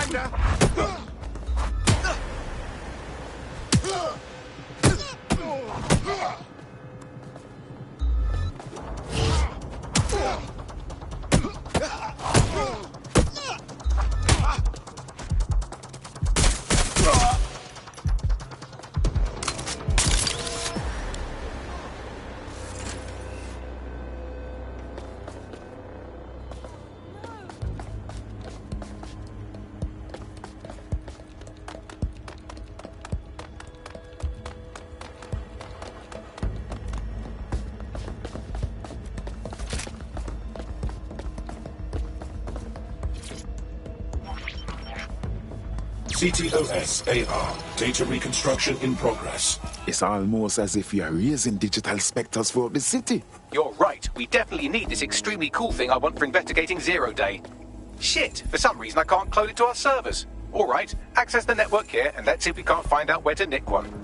Commander! CTOS AR. Data reconstruction in progress. It's almost as if you're raising digital specters for the city. You're right. We definitely need this extremely cool thing I want for investigating Zero Day. Shit, for some reason I can't clone it to our servers. All right, access the network here and let's see if we can't find out where to nick one.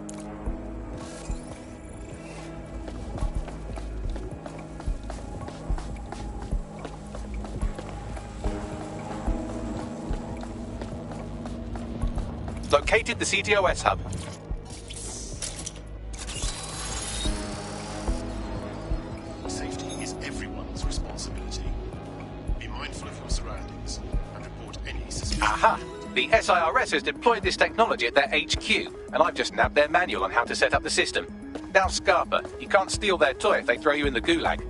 Located the CTOS hub. Safety is everyone's responsibility. Be mindful of your surroundings and report any suspicion. Aha! The SIRS has deployed this technology at their HQ, and I've just nabbed their manual on how to set up the system. Now, Scarpa, you can't steal their toy if they throw you in the gulag.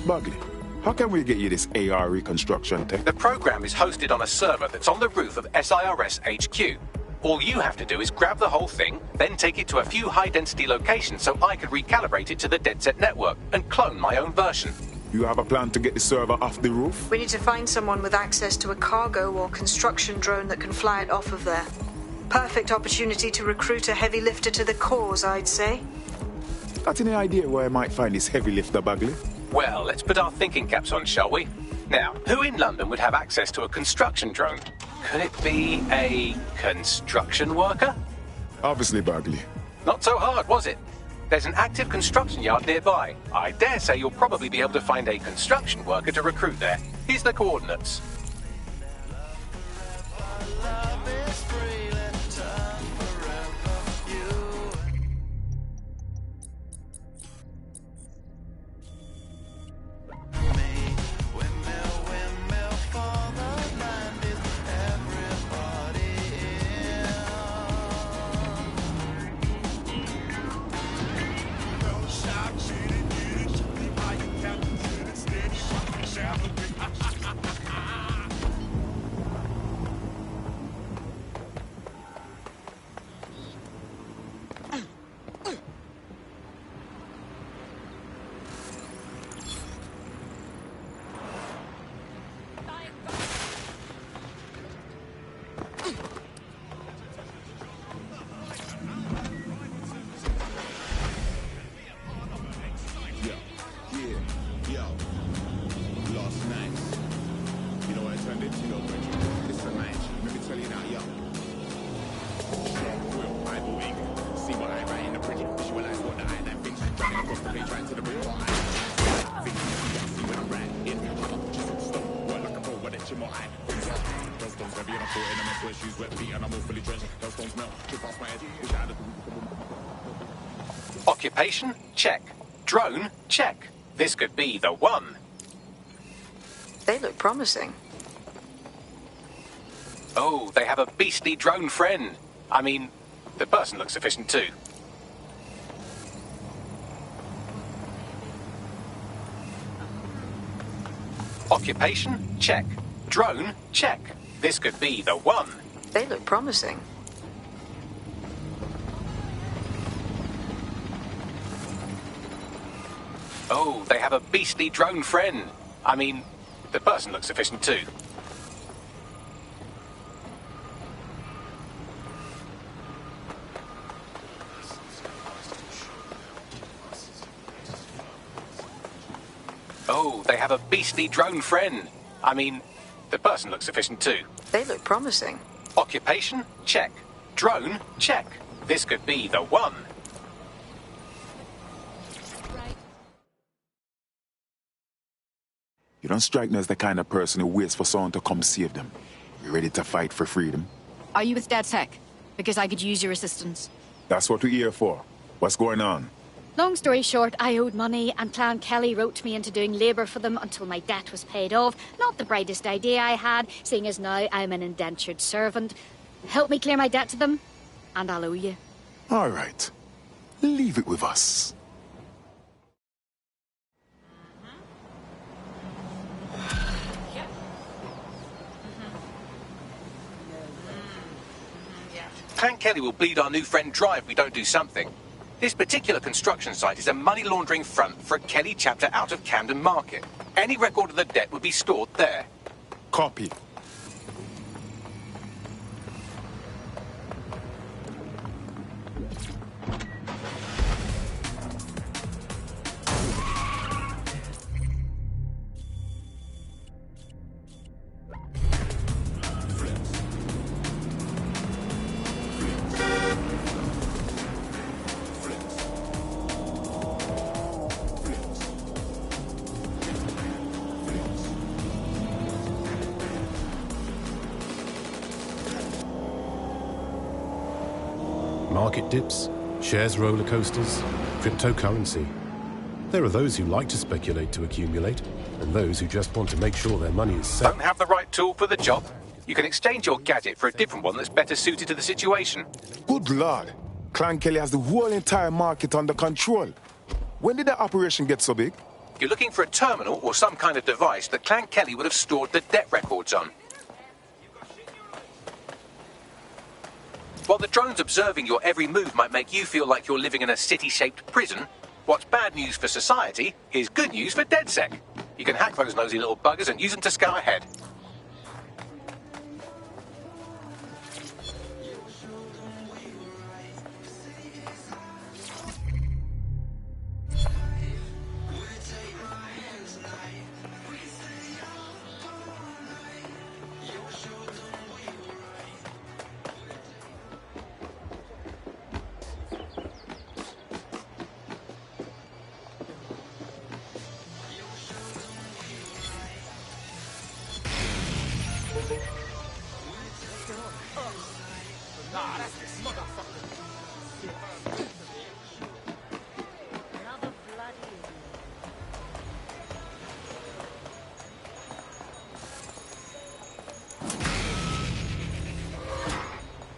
Bugley, how can we get you this AR reconstruction tech? The program is hosted on a server that's on the roof of SIRS HQ. All you have to do is grab the whole thing, then take it to a few high-density locations so I can recalibrate it to the DedSec network and clone my own version. You have a plan to get the server off the roof? We need to find someone with access to a cargo or construction drone that can fly it off of there. Perfect opportunity to recruit a heavy lifter to the cause, I'd say. Got any idea where I might find this heavy lifter, Bugley? Well, let's put our thinking caps on, shall we? Now, who in London would have access to a construction drone? Could it be a construction worker? Obviously, Bugley. Not so hard, was it? There's an active construction yard nearby. I dare say you'll probably be able to find a construction worker to recruit there. Here's the coordinates. Occupation? Check. Drone? Check. This could be the one. They look promising. Oh, they have a beastly drone friend. I mean, the person looks efficient too. Occupation? Check. Drone? Check. This could be the one. They look promising. Oh, they have a beastly drone friend. I mean, the person looks efficient too. Oh, they have a beastly drone friend. I mean, the person looks efficient too. They look promising. Occupation? Check. Drone? Check. This could be the one. You don't strike me as the kind of person who waits for someone to come save them. You ready to fight for freedom? Are you with DedSec? Because I could use your assistance. That's what we're here for. What's going on? Long story short, I owed money, and Clan Kelly roped me into doing labour for them until my debt was paid off. Not the brightest idea I had, seeing as now I'm an indentured servant. Help me clear my debt to them, and I'll owe you. All right. Leave it with us. Clan Kelly will bleed our new friend dry if we don't do something. This particular construction site is a money laundering front for a Kelly chapter out of Camden Market. Any record of the debt would be stored there. Copy. Market dips, shares roller coasters, cryptocurrency. There are those who like to speculate to accumulate, and those who just want to make sure their money is safe. Don't have the right tool for the job? You can exchange your gadget for a different one that's better suited to the situation. Good Lord. Clan Kelly has the whole entire market under control. When did that operation get so big? You're looking for a terminal or some kind of device that Clan Kelly would have stored the debt records on. While the drones observing your every move might make you feel like you're living in a city-shaped prison, what's bad news for society is good news for DedSec. You can hack those nosy little buggers and use them to scout ahead.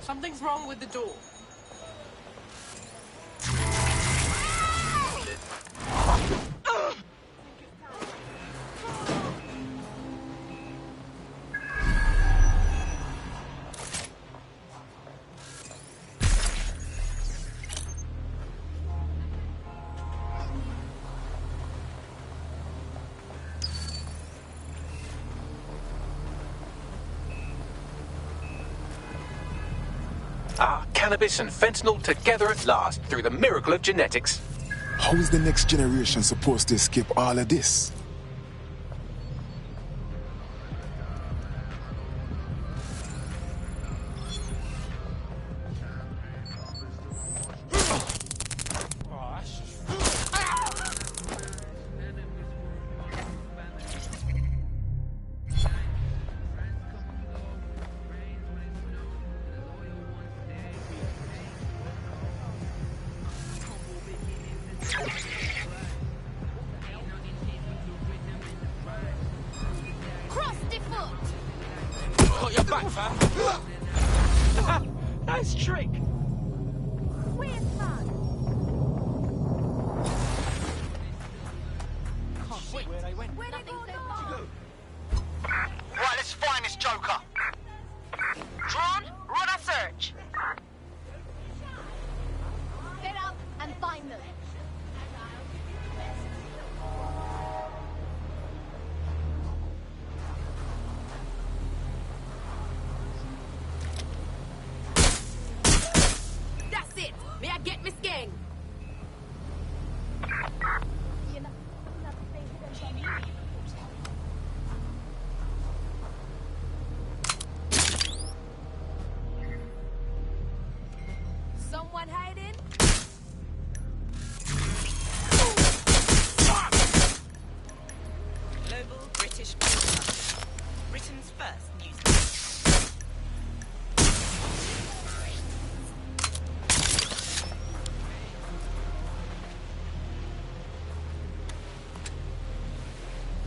Something's wrong with the door. Cannabis and fentanyl together at last through the miracle of genetics. How is the next generation supposed to escape all of this?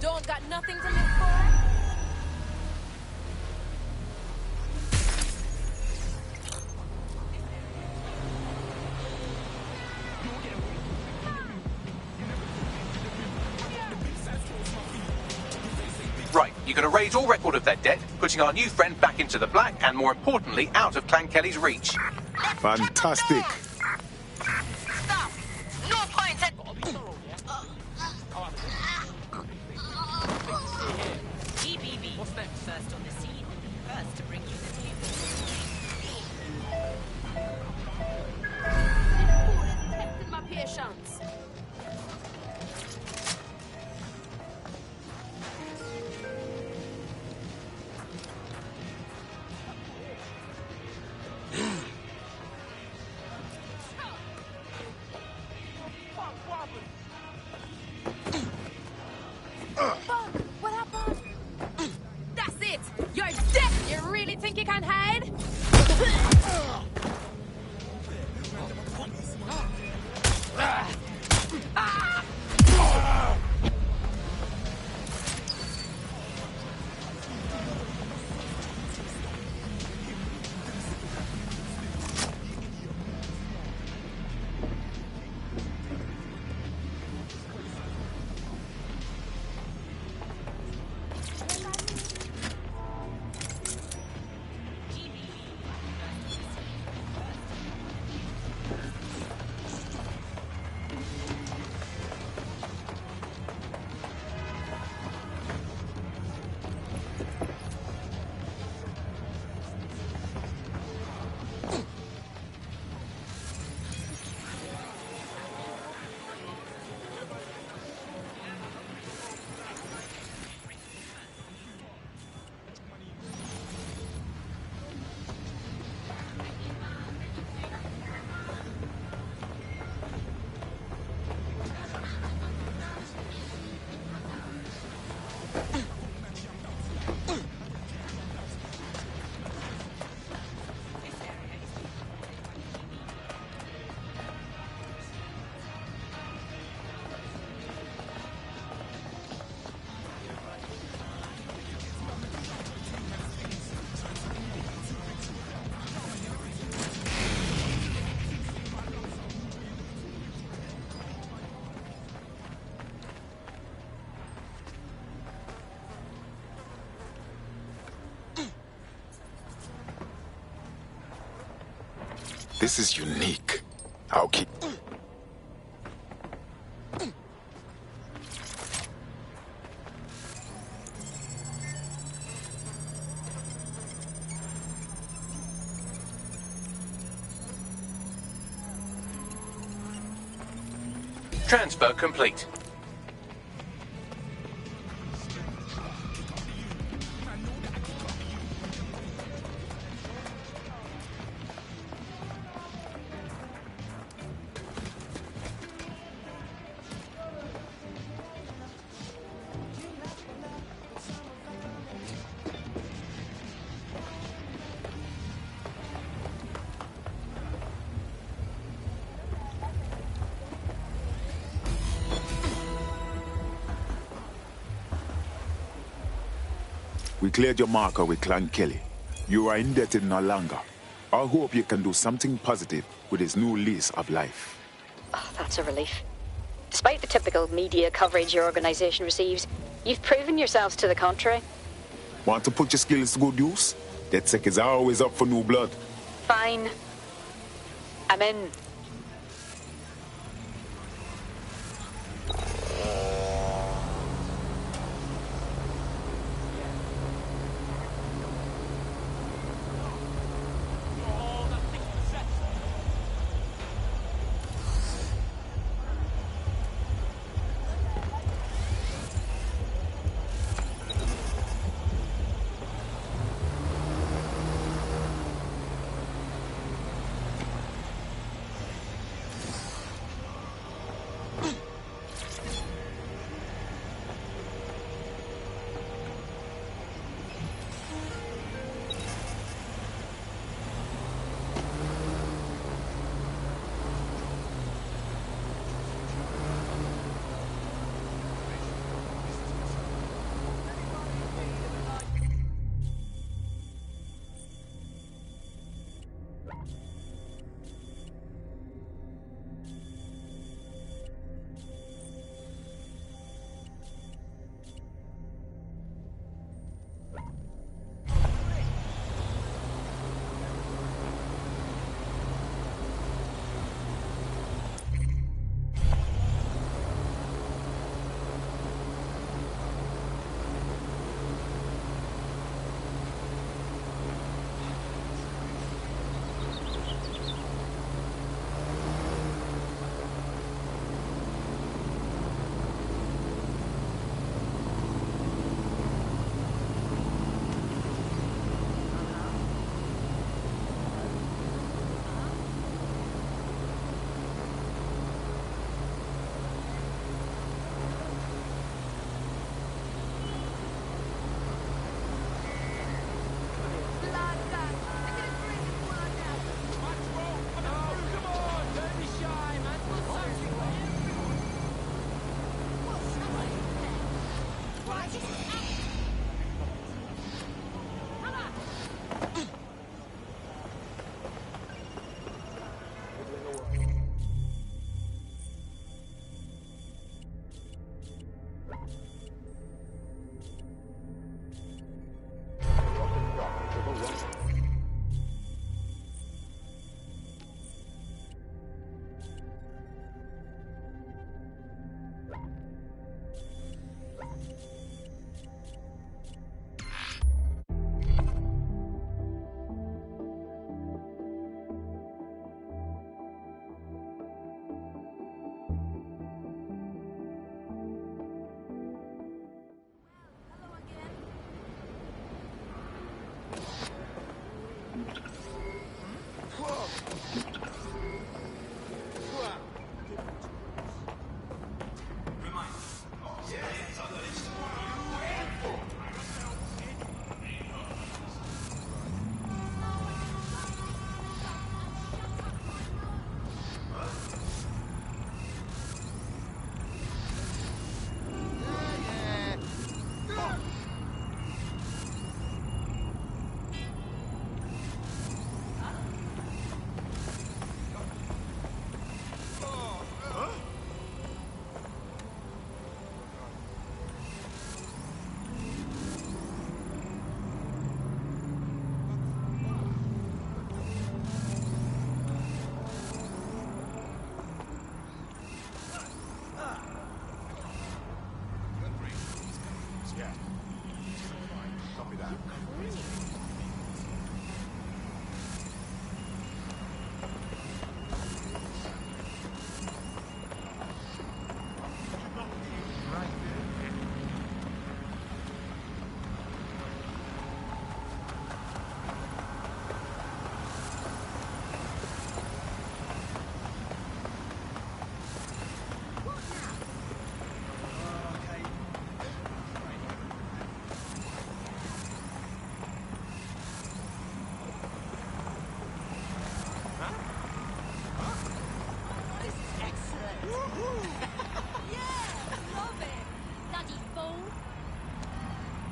Don't got nothing to live for? Right, you're going to raise all record of their debt, putting our new friend back into the black, and more importantly, out of Clan Kelly's reach. Fantastic. Stop! No point in... EBB. What's next? First on the scene. First to bring you the news. Testing my patience. What happened? That's it! You're dead! You really think you can hide? This is unique. I'll keep... Transfer complete. We cleared your marker with Clan Kelly. You are indebted no longer. I hope you can do something positive with this new lease of life. Oh, that's a relief. Despite the typical media coverage your organization receives, you've proven yourselves to the contrary. Want to put your skills to good use? DedSec is always up for new blood. Fine. I'm in.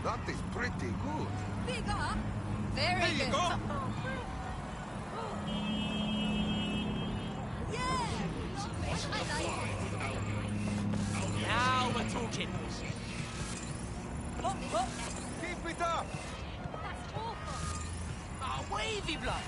That is pretty good. Big up. Very there you good. go. Now we're talking. Keep it up. That's awful. Ah, wavy blood.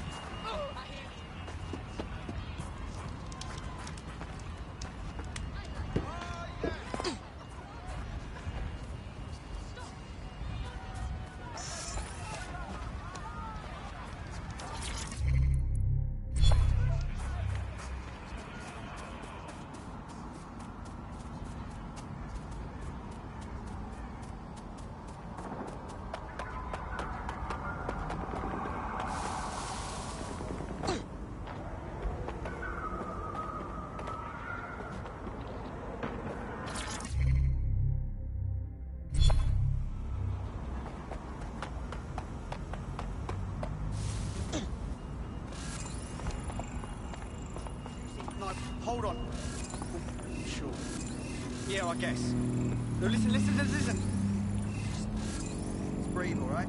Hold on. Sure. Yeah, I guess. No, listen. Just breathe, all right?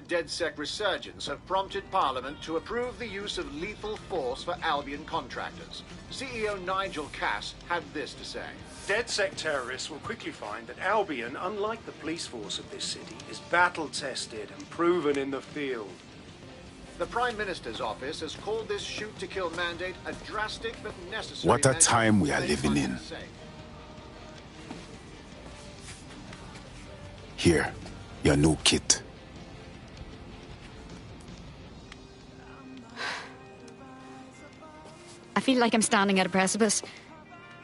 DedSec resurgence have prompted Parliament to approve the use of lethal force for Albion contractors. CEO Nigel Cass had this to say. DedSec terrorists will quickly find that Albion, unlike the police force of this city, is battle-tested and proven in the field. The Prime Minister's office has called this shoot-to-kill mandate a drastic but necessary What a measure time we for are living in. sake. Here, your new kit. I feel like I'm standing at a precipice.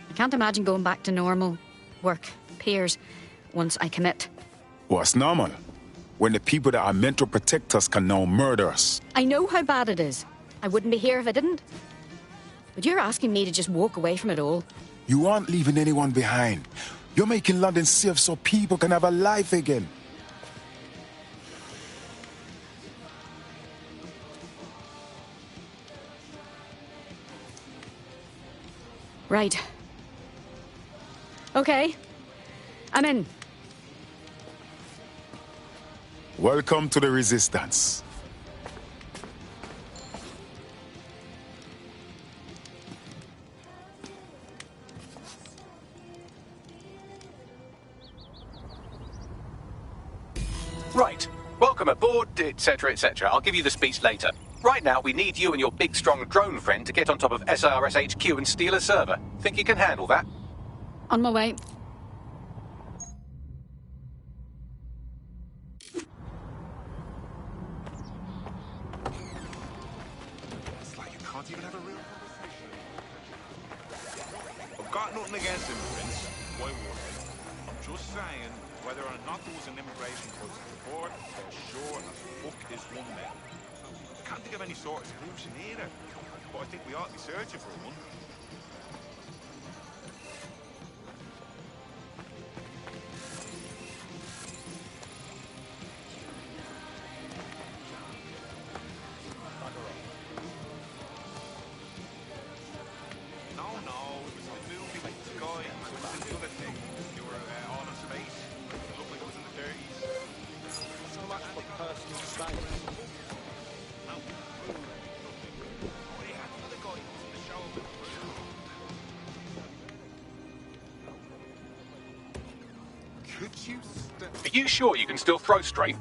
I can't imagine going back to normal work, peers, once I commit. But it's normal when the people that are meant to protect us can now murder us. I know how bad it is. I wouldn't be here if I didn't. But you're asking me to just walk away from it all. You aren't leaving anyone behind. You're making London safe so people can have a life again. Right. Okay. I'm in. Welcome to the Resistance. Right. Welcome aboard, etc., etc. I'll give you the speech later. Right now, we need you and your big, strong drone friend to get on top of SRS HQ and steal a server. Think you can handle that? On my way. It's like you can't even have a real conversation. I've got nothing against immigrants. Why would I? I'm just saying, whether or not there was an immigration crisis before, they're sure as fuck is one now. I can't think of any sort of solution either. But I think we ought to be searching for one. Are you sure you can still throw straight?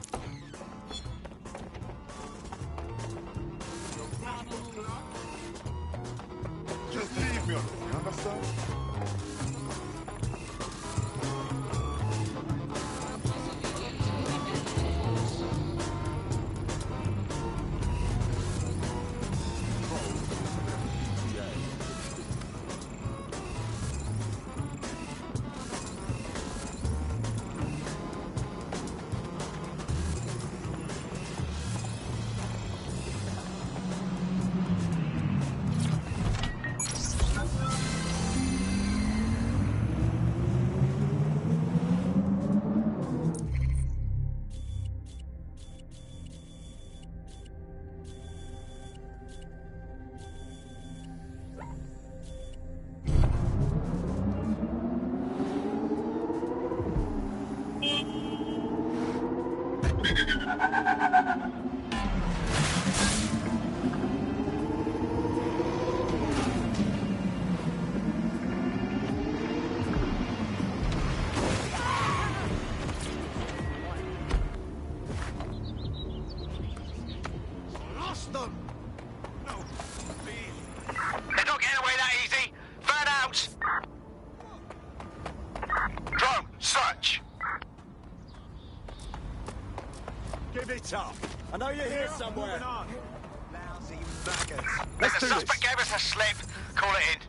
Just leave me alone, you understand? I know you're here somewhere. Lousy maggots. Let's do the this. suspect gave us a slip. Call it in.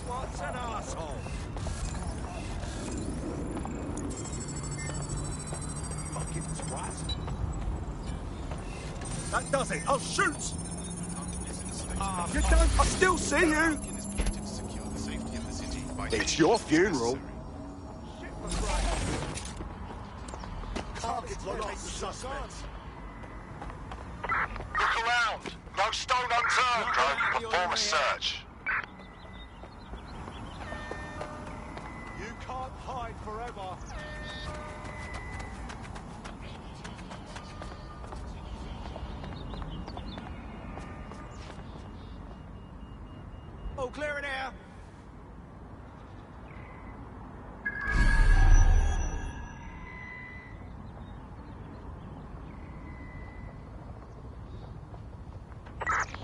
What's an arsehole? Fucking twat. That does it. I'll shoot! You don't... I still see you! It's your funeral. Targets lost suspects. Look around. No stone unturned, drone. Perform a search. You can't hide forever. All clear in here.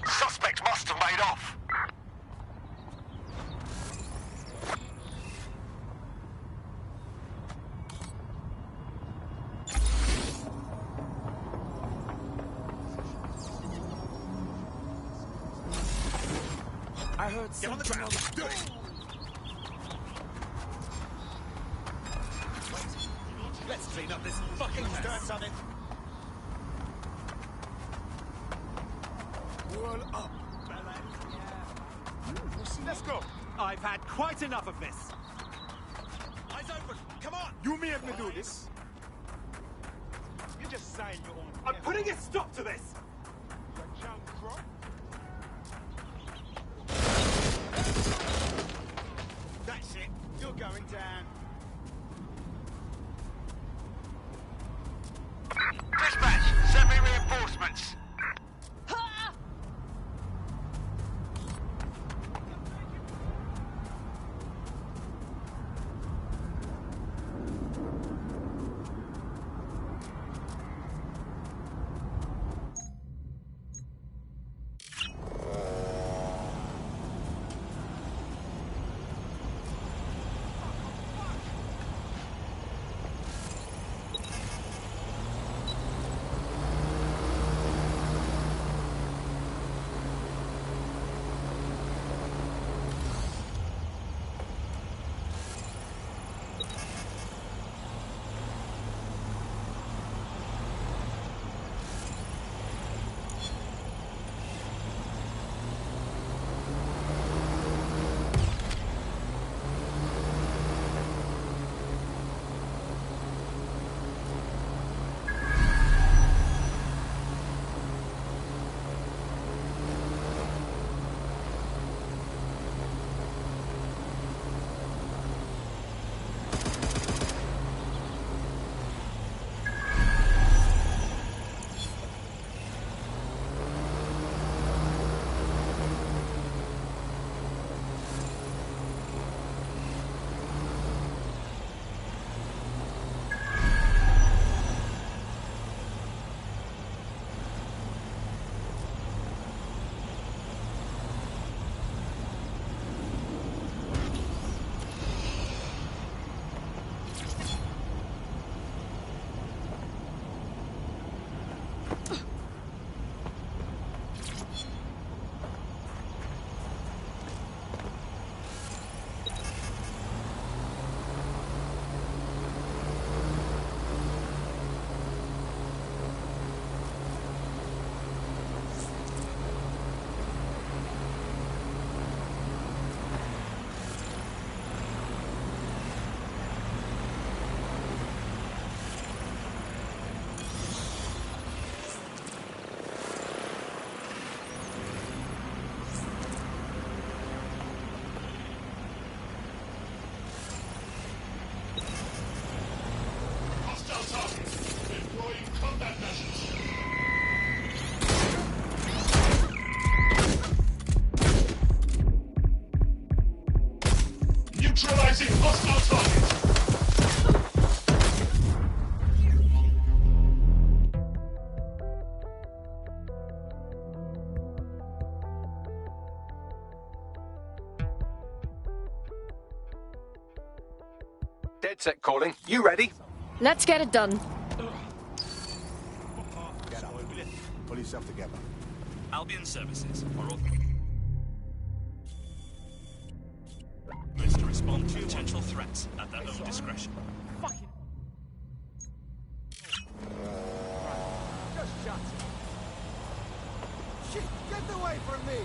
Suspect must have made off. I heard Get on the ground. Do it. learn something. Roll up. Let's go. I've had quite enough of this. Eyes open. Come on. You made me do this. You just signed your own. I'm putting a stop to this. You're junk crook. That's it. You're going down. Dispatch, send me reinforcements. Neutralizing hostile target. DedSec calling. You ready? Let's get it done. Get up. Pull yourself together. Albion services are all to respond to potential threats at their own discretion. Fucking. Just shut it. Shit, get away from me!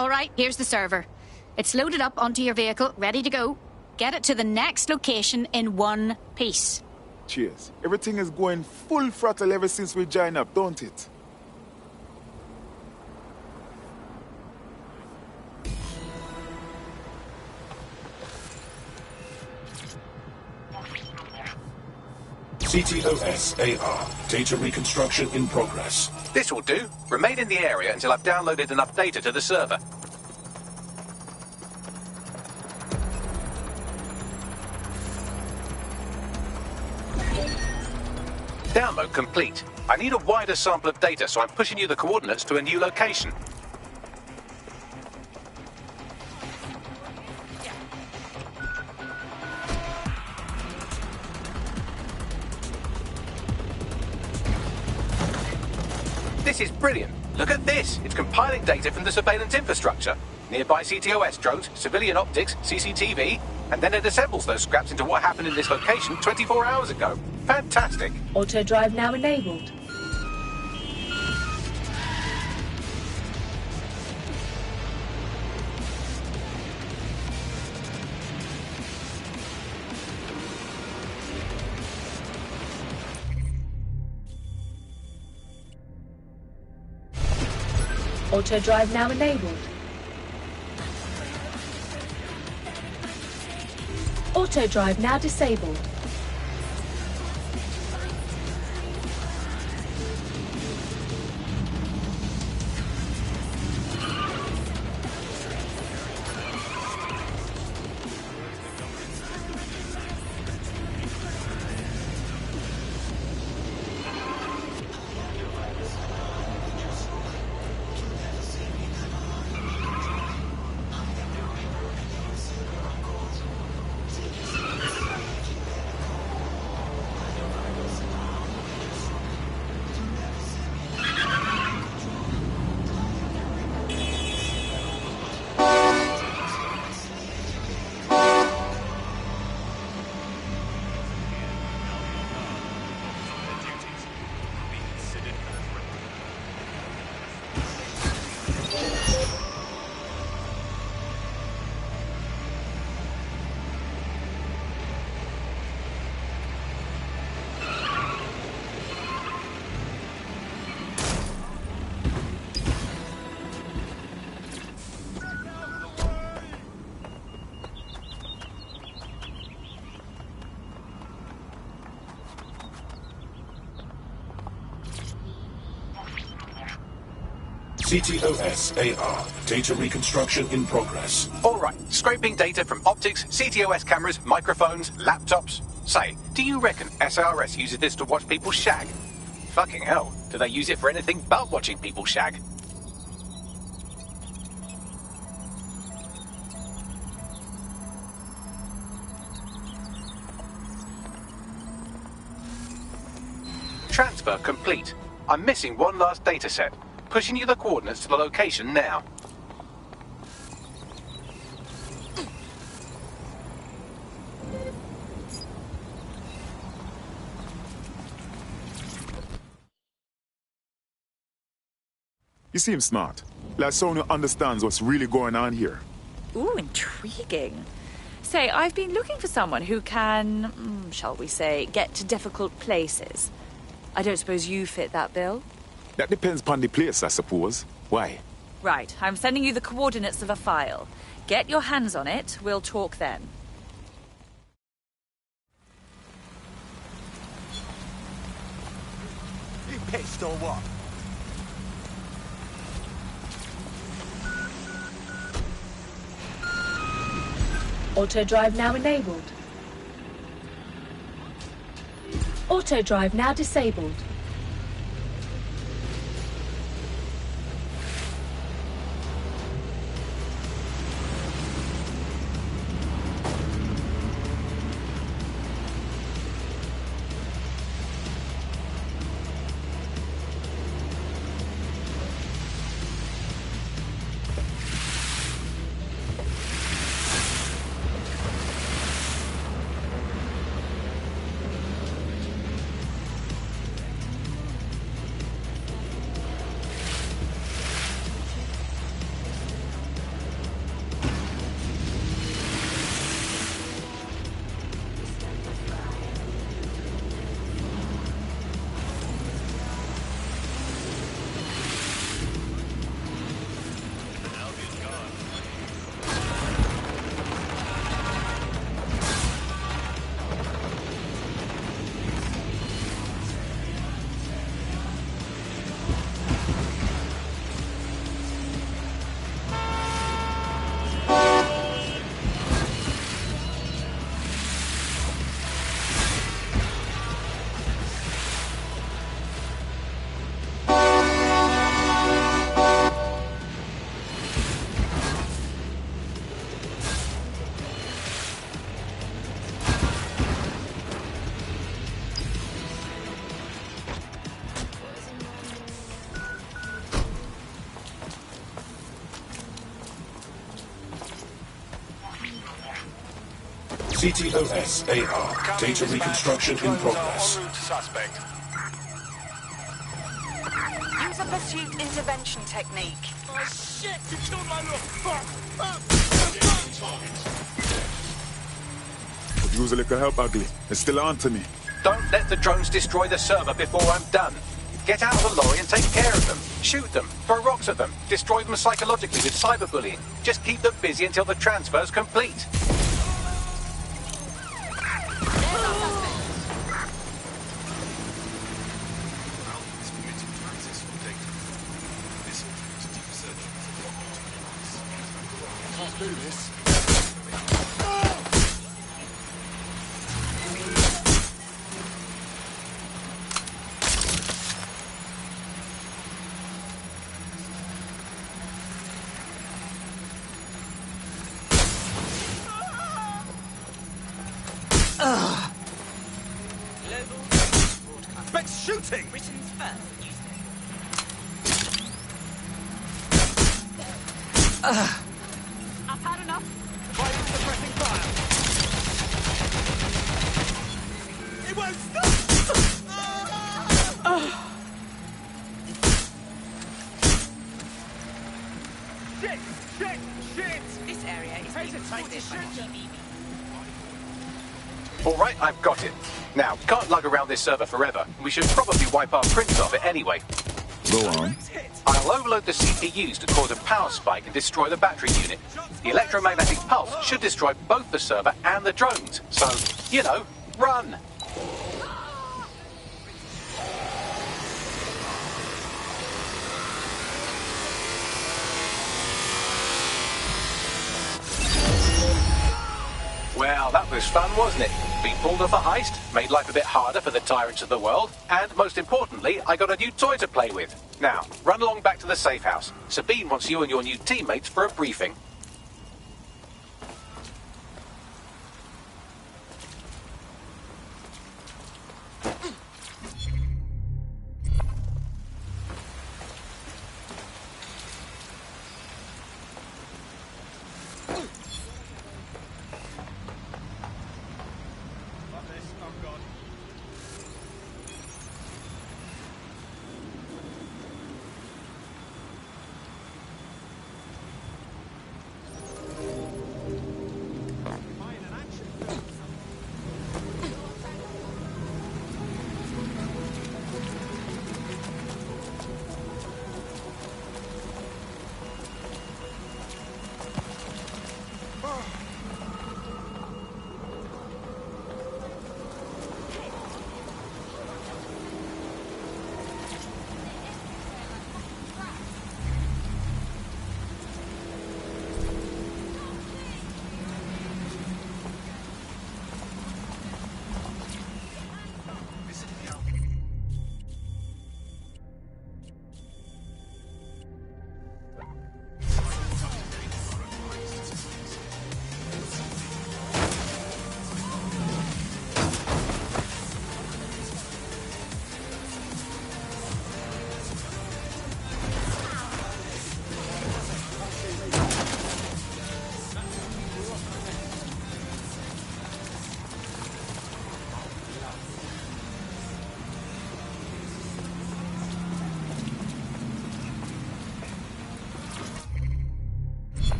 All right, here's the server. It's loaded up onto your vehicle, ready to go. Get it to the next location in one piece. Cheers. Everything is going full throttle ever since we joined up, don't it? CTOS-AR. Data reconstruction in progress. This will do. Remain in the area until I've downloaded enough data to the server. Download complete. I need a wider sample of data, so I'm pushing you the coordinates to a new location. This is brilliant. Look at this. It's compiling data from the surveillance infrastructure. Nearby CTOS drones, civilian optics, CCTV, and then it assembles those scraps into what happened in this location 24 hours ago. Fantastic. Auto drive now enabled. Auto drive now enabled. Auto drive now disabled. CTOS-AR. Data reconstruction in progress. All right. Scraping data from optics, CTOS cameras, microphones, laptops. Say, do you reckon SRS uses this to watch people shag? Fucking hell. Do they use it for anything but watching people shag? Transfer complete. I'm missing one last data set. Pushing you the coordinates to the location now. You seem smart. Like someone who understands what's really going on here. Ooh, intriguing. Say, I've been looking for someone who can, shall we say, get to difficult places. I don't suppose you fit that bill? That depends upon the place, I suppose. Why? Right, I'm sending you the coordinates of a file. Get your hands on it, we'll talk then. You pissed or what? Auto drive now enabled. Auto drive now disabled. CTOS-AR. Data reconstruction in progress. En route to suspect. Use a pursuit intervention technique. Oh shit! You killed my little fuck! Could use a little help, Ugly. It's still on to me. Don't let the drones destroy the server before I'm done. Get out of the lorry and take care of them. Shoot them, throw rocks at them, destroy them psychologically with cyberbullying. Just keep them busy until the transfer's complete. Can't do this. Expect shooting! Britain's first I've had enough. Fighting suppressing fire! It won't stop! Shit! Shit! Shit! This area is being supported by TV. All right, I've got it. Now, can't lug around this server forever. We should probably wipe our prints off it anyway. Go on. I'll overload the CPUs to cause a power spike and destroy the battery unit. The electromagnetic pulse should destroy both the server and the drones. So, you know, run! Well, that was fun, wasn't it? We pulled off a heist, made life a bit harder for the tyrants of the world, and most importantly, I got a new toy to play with. Now, run along back to the safe house. Sabine wants you and your new teammates for a briefing.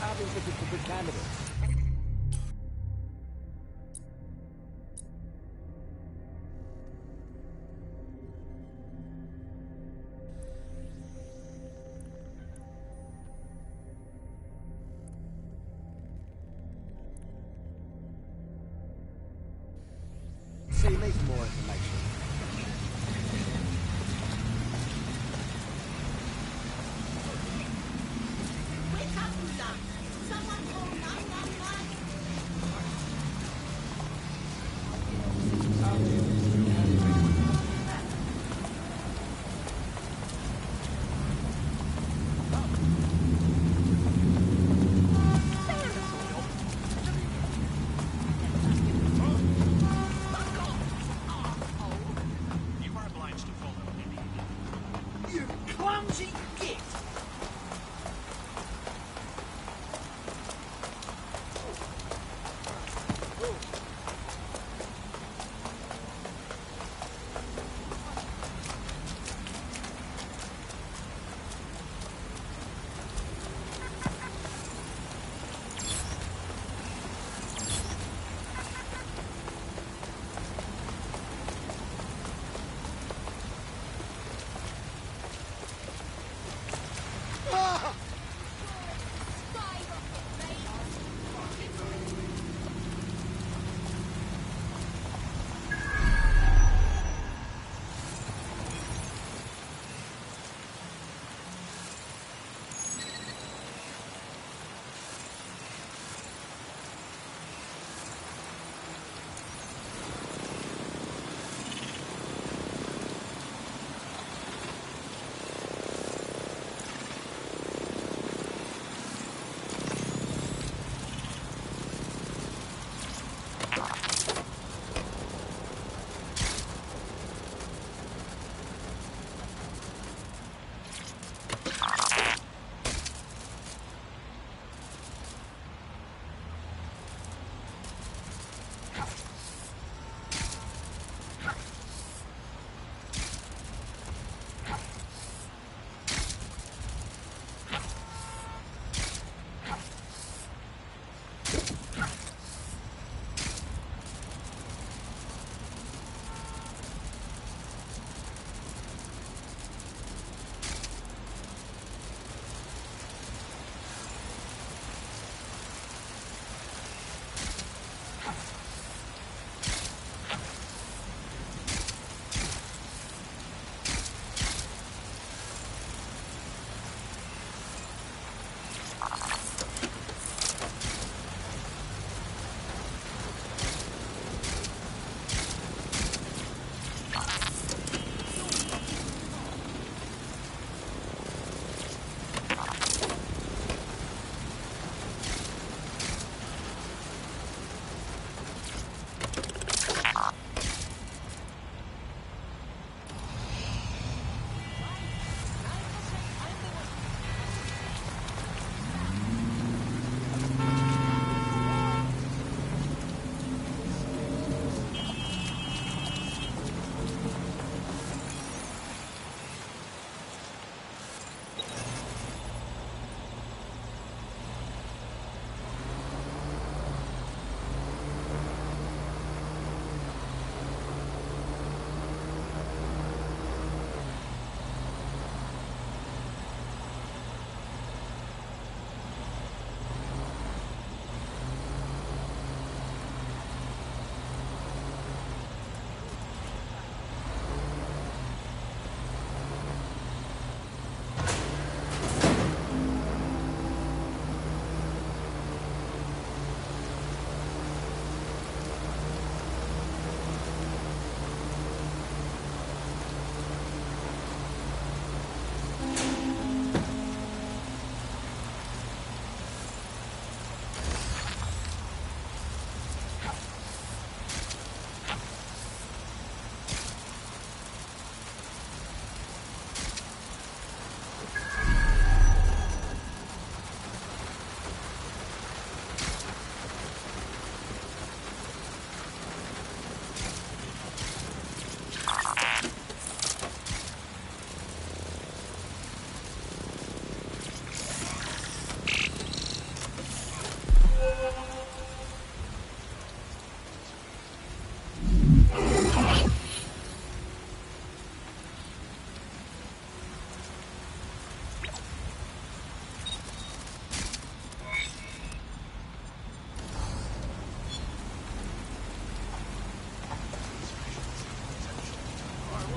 Albion looking for good candidates. See, needs more information.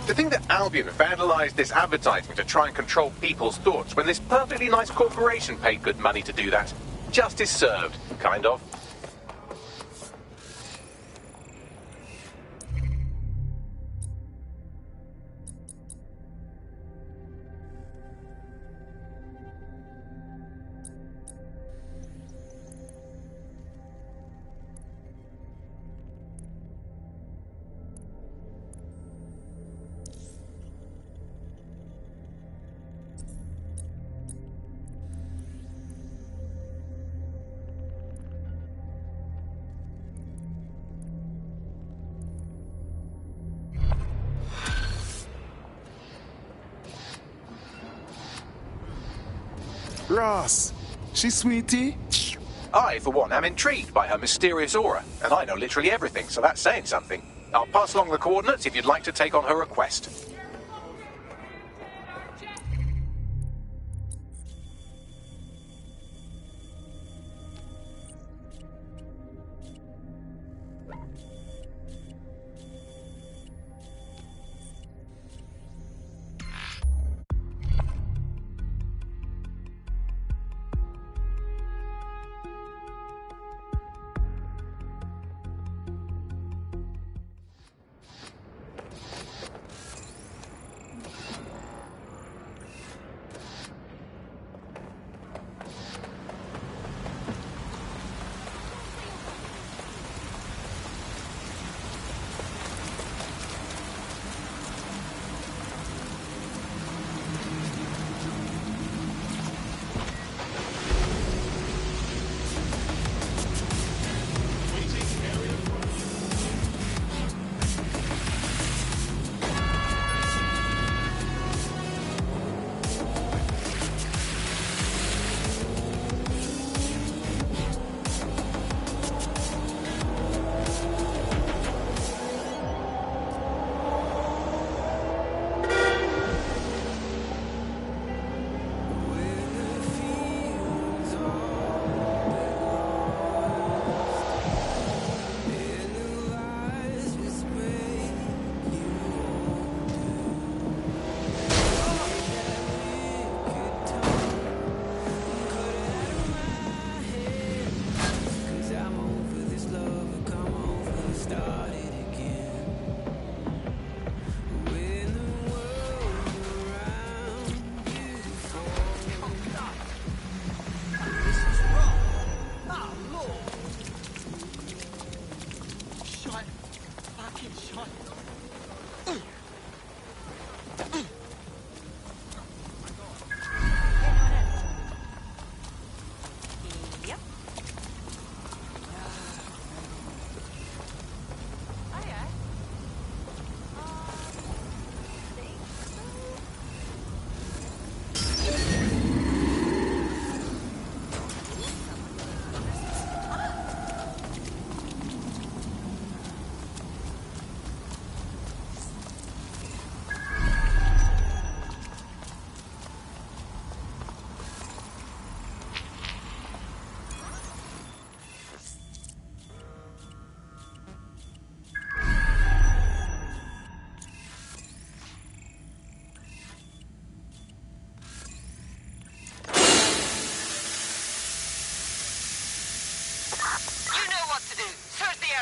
To think that Albion vandalized this advertising to try and control people's thoughts when this perfectly nice corporation paid good money to do that. Justice served, kind of. Ross, she sweetie? I, for one, am intrigued by her mysterious aura, and I know literally everything, so that's saying something. I'll pass along the coordinates if you'd like to take on her request.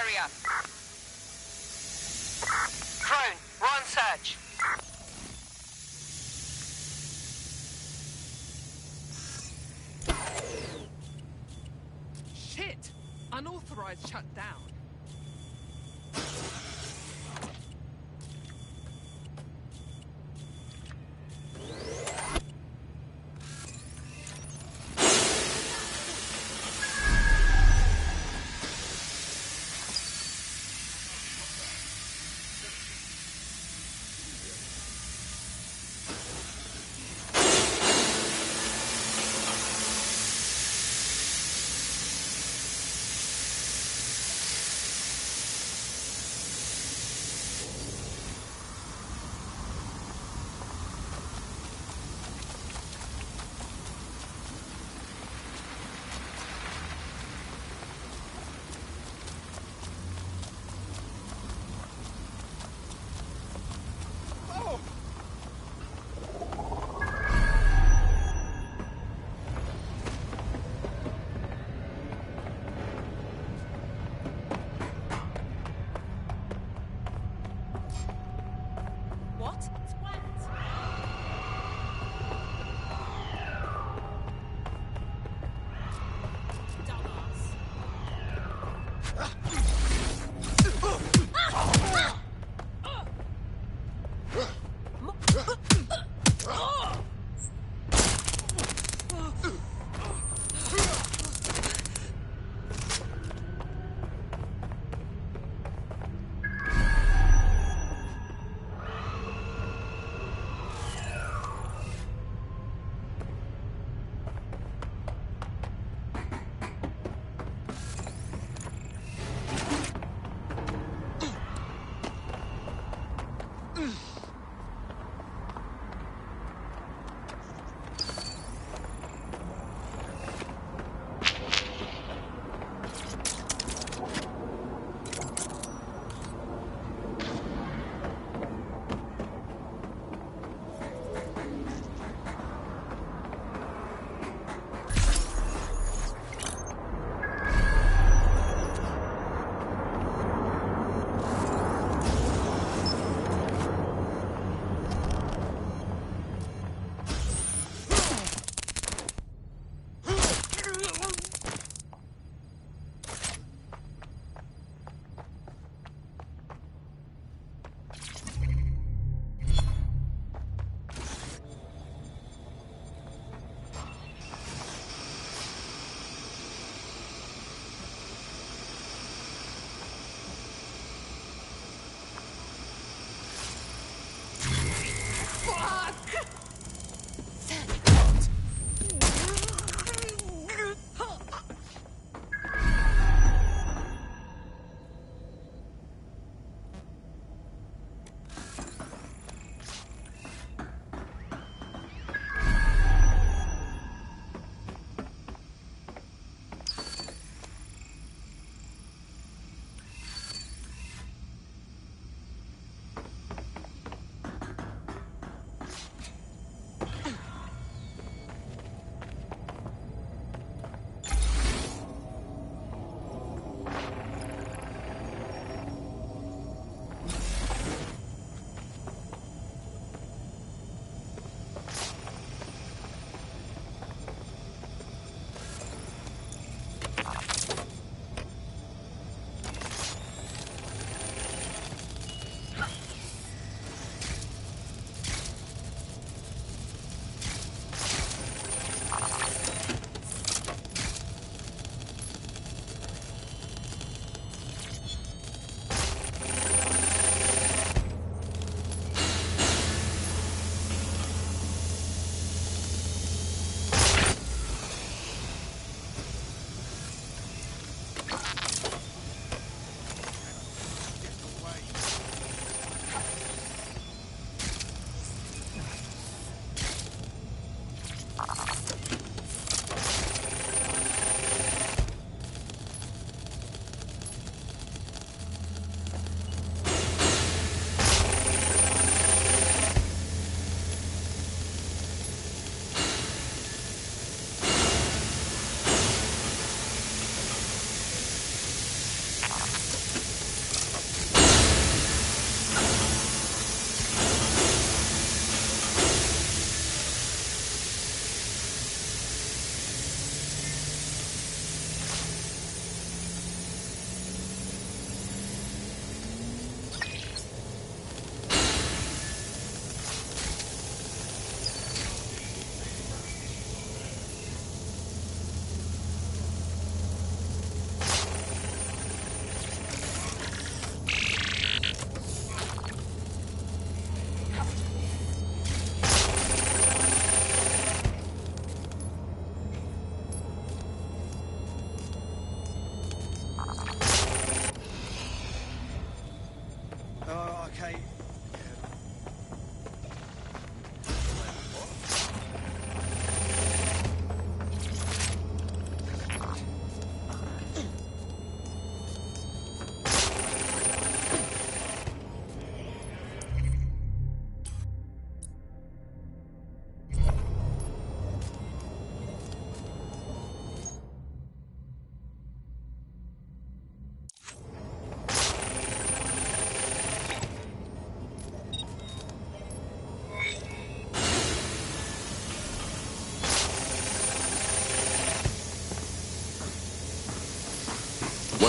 area. Crone, we're on search. Shit! Unauthorized shutdown.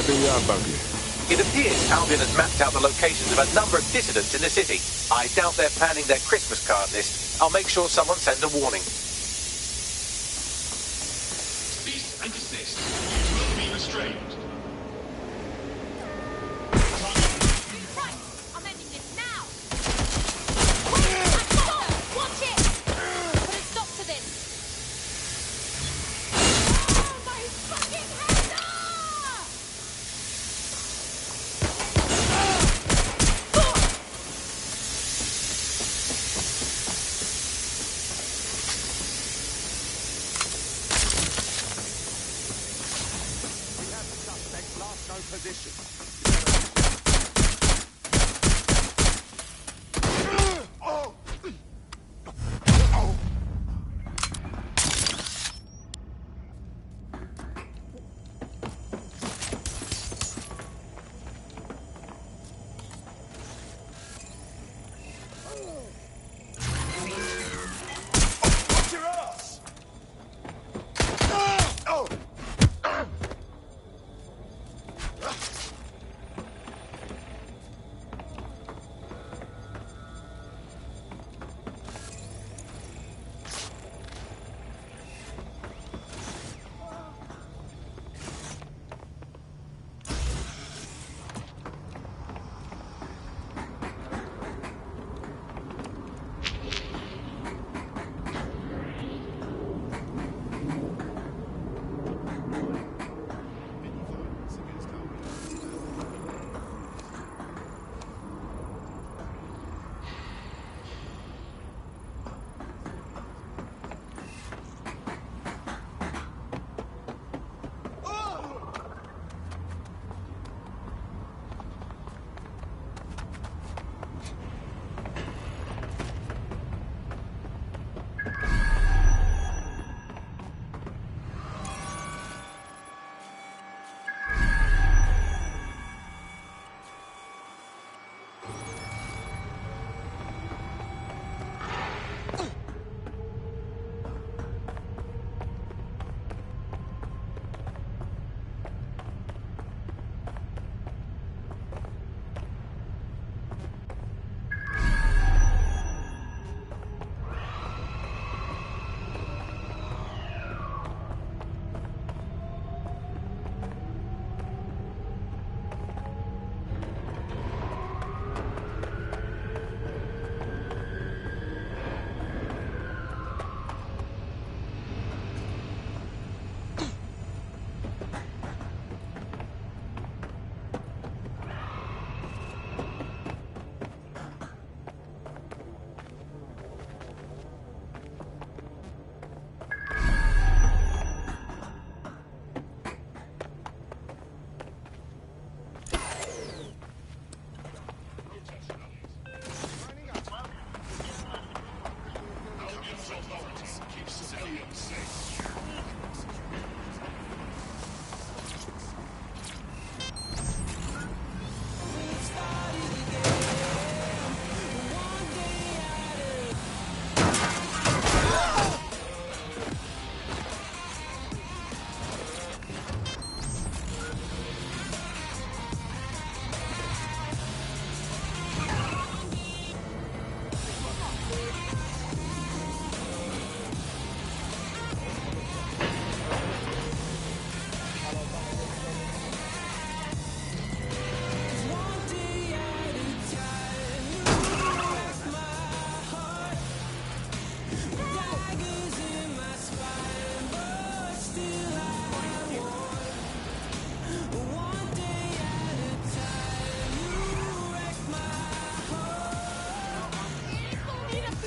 What do you have back here? It appears Albion has mapped out the locations of a number of dissidents in the city. I doubt they're planning their Christmas card list. I'll make sure someone sends a warning. Cease and desist. You will be restrained.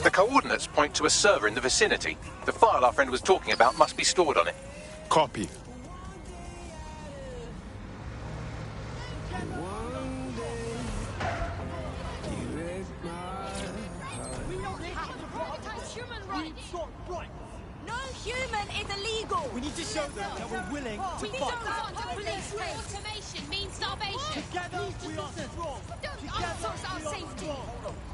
The coordinates point to a server in the vicinity. The file our friend was talking about must be stored on it. Copy. No human is illegal. We need to show them that we're willing to We fight. don't want to police automation means starvation. Together we are strong. Don't Together outsource our we are safety. strong.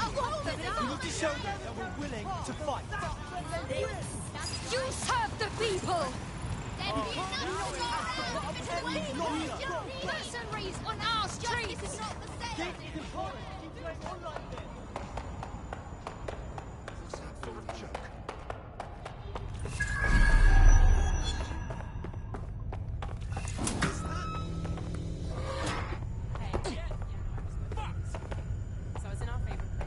We We need to show them that we're willing to fight. You serve the people. Mercenaries on our street! This is not the setup! So it's in our favourite place.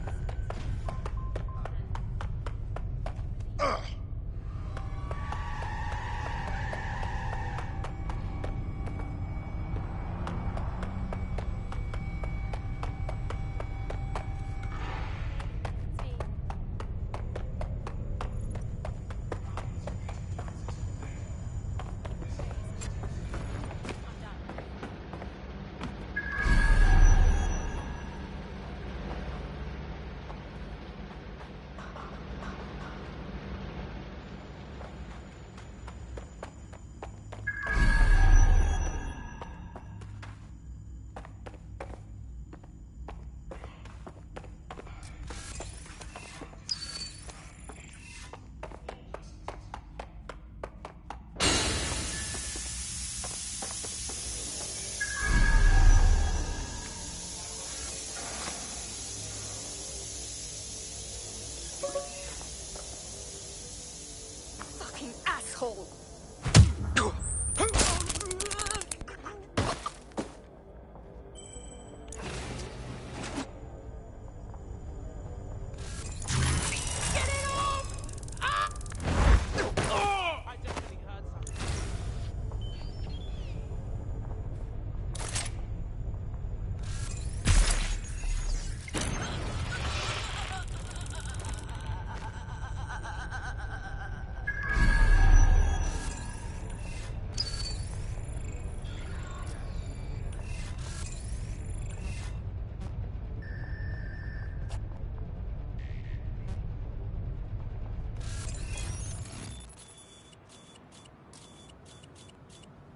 Fucking asshole!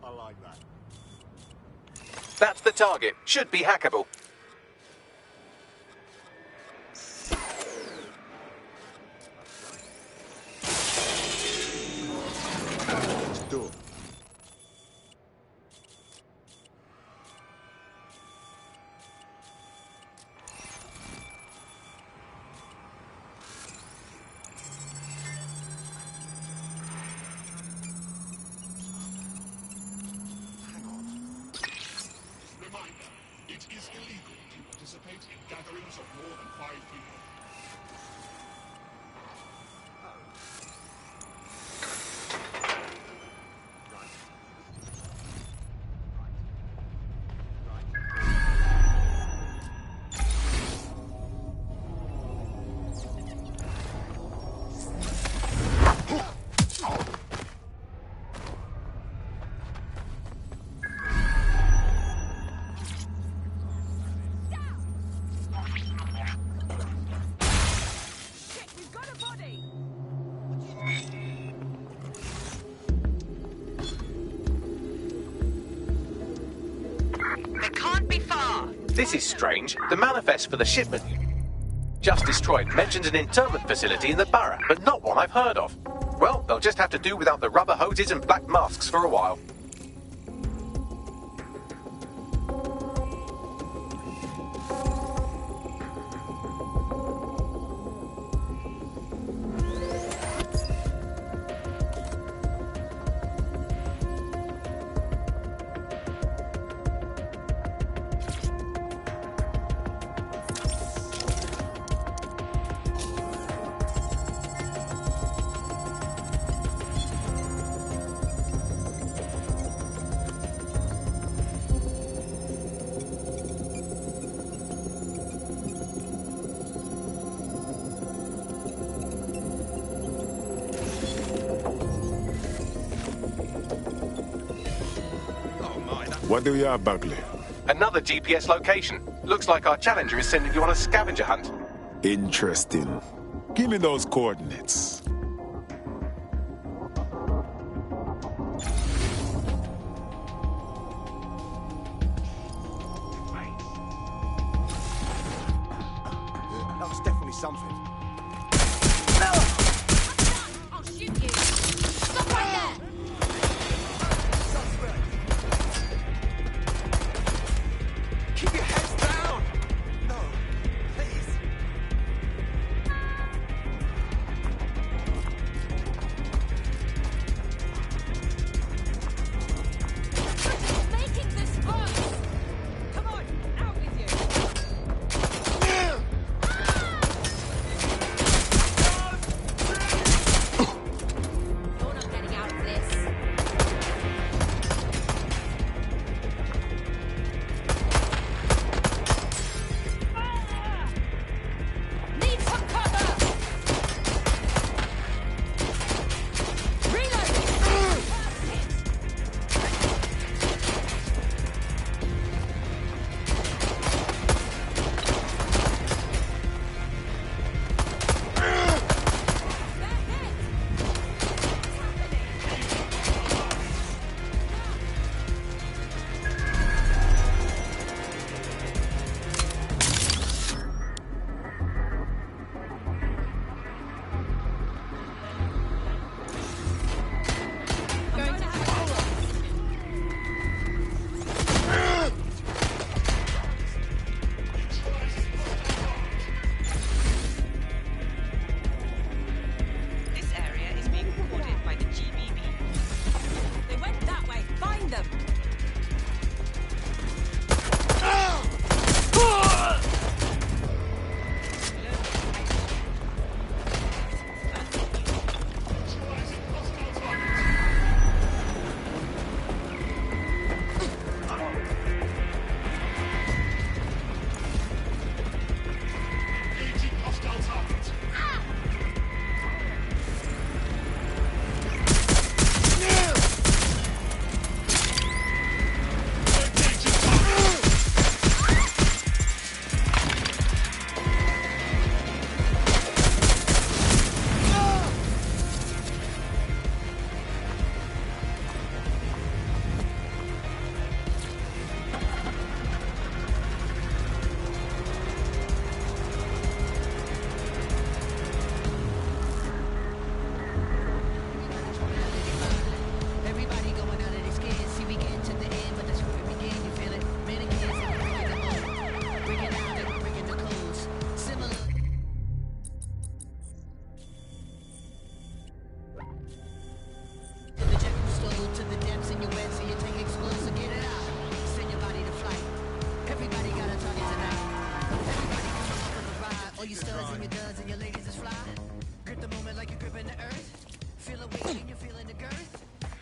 I like that. That's the target. Should be hackable. Do it. Reminder, it is illegal to participate in gatherings of more than 5 people. This is strange. The manifest for the shipment just destroyed mentions an internment facility in the borough, but not one I've heard of. Well, they'll just have to do without the rubber hoses and black masks for a while. What do you have, Bagley? Another GPS location. Looks like our challenger is sending you on a scavenger hunt. Interesting. Give me those coordinates. That was definitely something. I'll shoot you! Stop right there!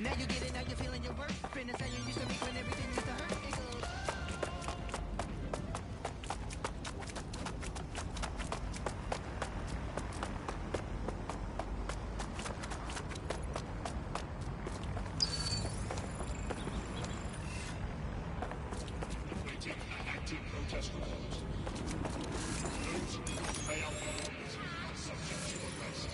Now you get it, now you're feeling your worth. Fitness how you used to make when everything used to hurt. It goes. Protest reports. Those who pay out their orders are subject to arrest.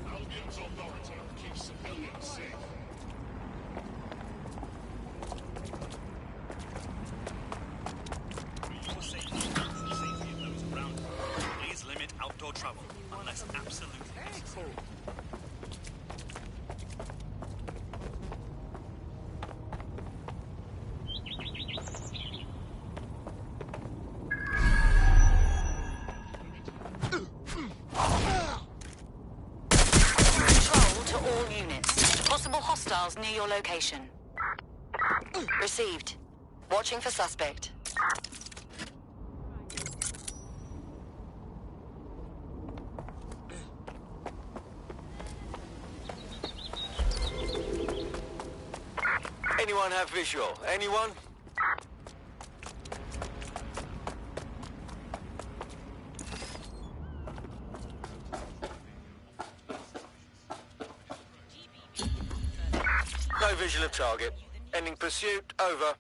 Albion's authority keeps civilians safe. For your safety and the safety of those around you, please limit outdoor travel unless absolutely necessary. Control to all units. Possible hostiles near your location. Received. Watching for suspect. Anyone have visual? Anyone? No visual of target. Ending pursuit. Over.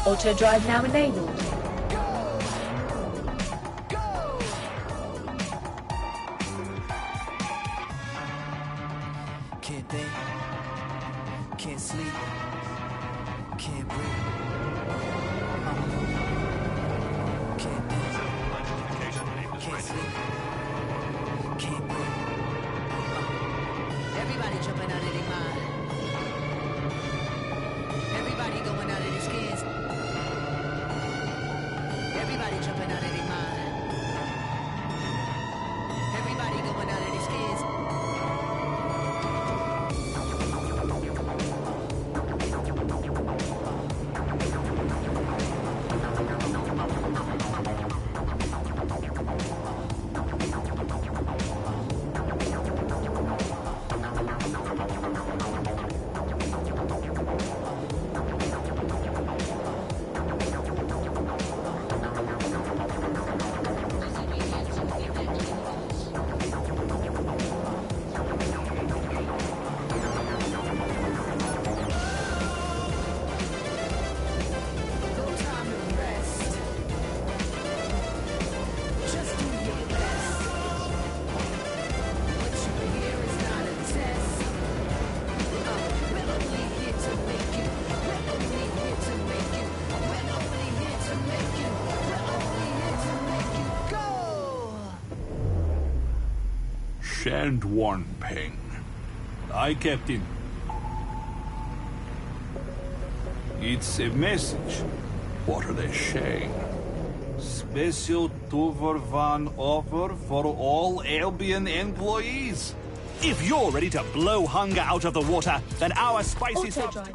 Auto drive now enabled. Can't think, can't sleep, can't breathe. Can't think, can't sleep, can't breathe. Everybody jumping out of their mind. Everybody going out of their skins. Everybody jumping out of their mind. Everybody going out of their skins. And one ping. Aye, Captain. It's a message. What are they saying? Special tour van offer for all Albion employees. If you're ready to blow hunger out of the water, then our spicy Auto drive.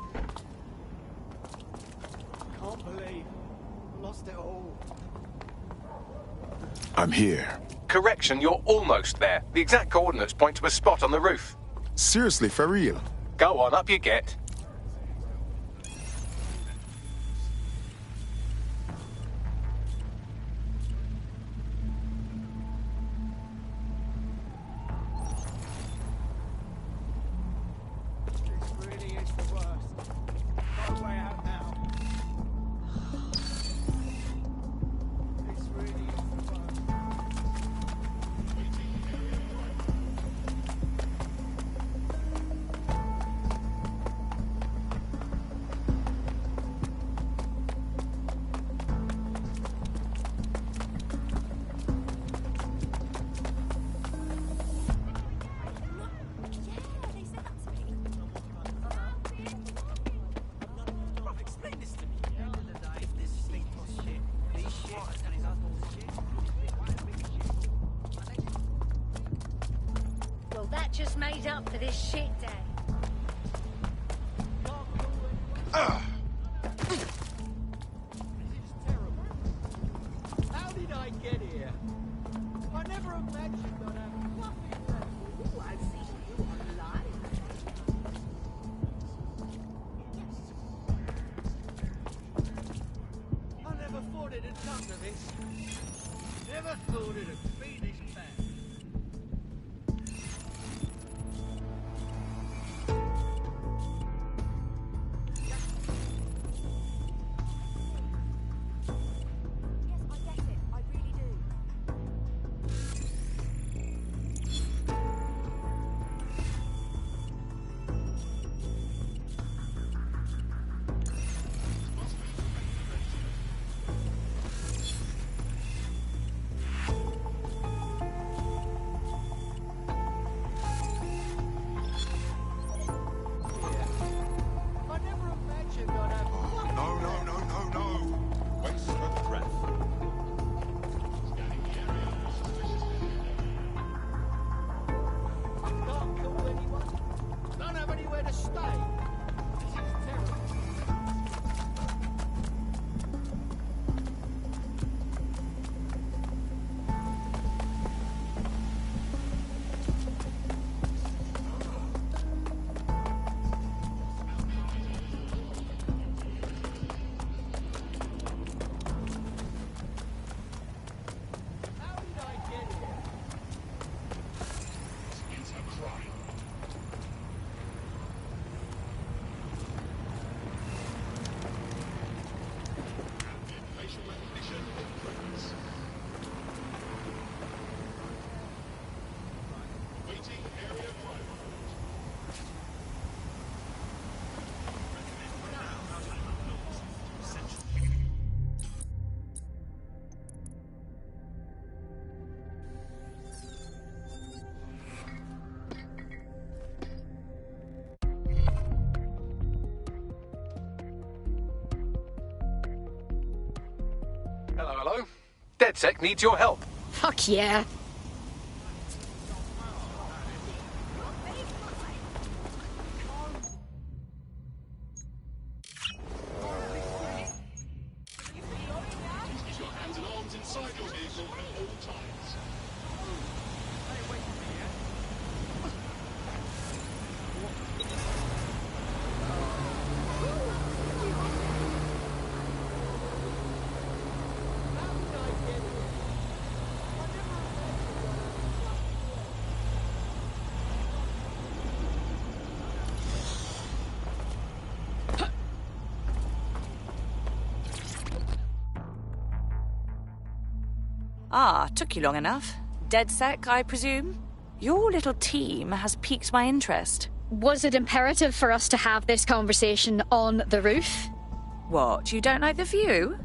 Can't believe I lost it all. I'm here. Correction, you're almost there. The exact coordinates point to a spot on the roof. Seriously, for real? Go on, up you get. That just made up for this shit day. How did I get here? I never imagined I'd have nothing left. Ooh, I've seen you online. I never thought it'd come to this. Never thought it'd be this bad. Hello, hello. DedSec needs your help. Fuck yeah. Keep your hands and arms inside your vehicle at all times. Ah, took you long enough. DedSec, I presume? Your little team has piqued my interest. Was it imperative for us to have this conversation on the roof? What, you don't like the view?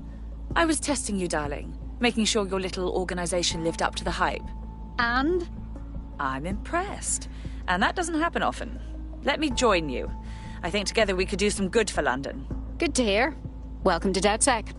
I was testing you, darling. Making sure your little organisation lived up to the hype. And? I'm impressed. And that doesn't happen often. Let me join you. I think together we could do some good for London. Good to hear. Welcome to DedSec.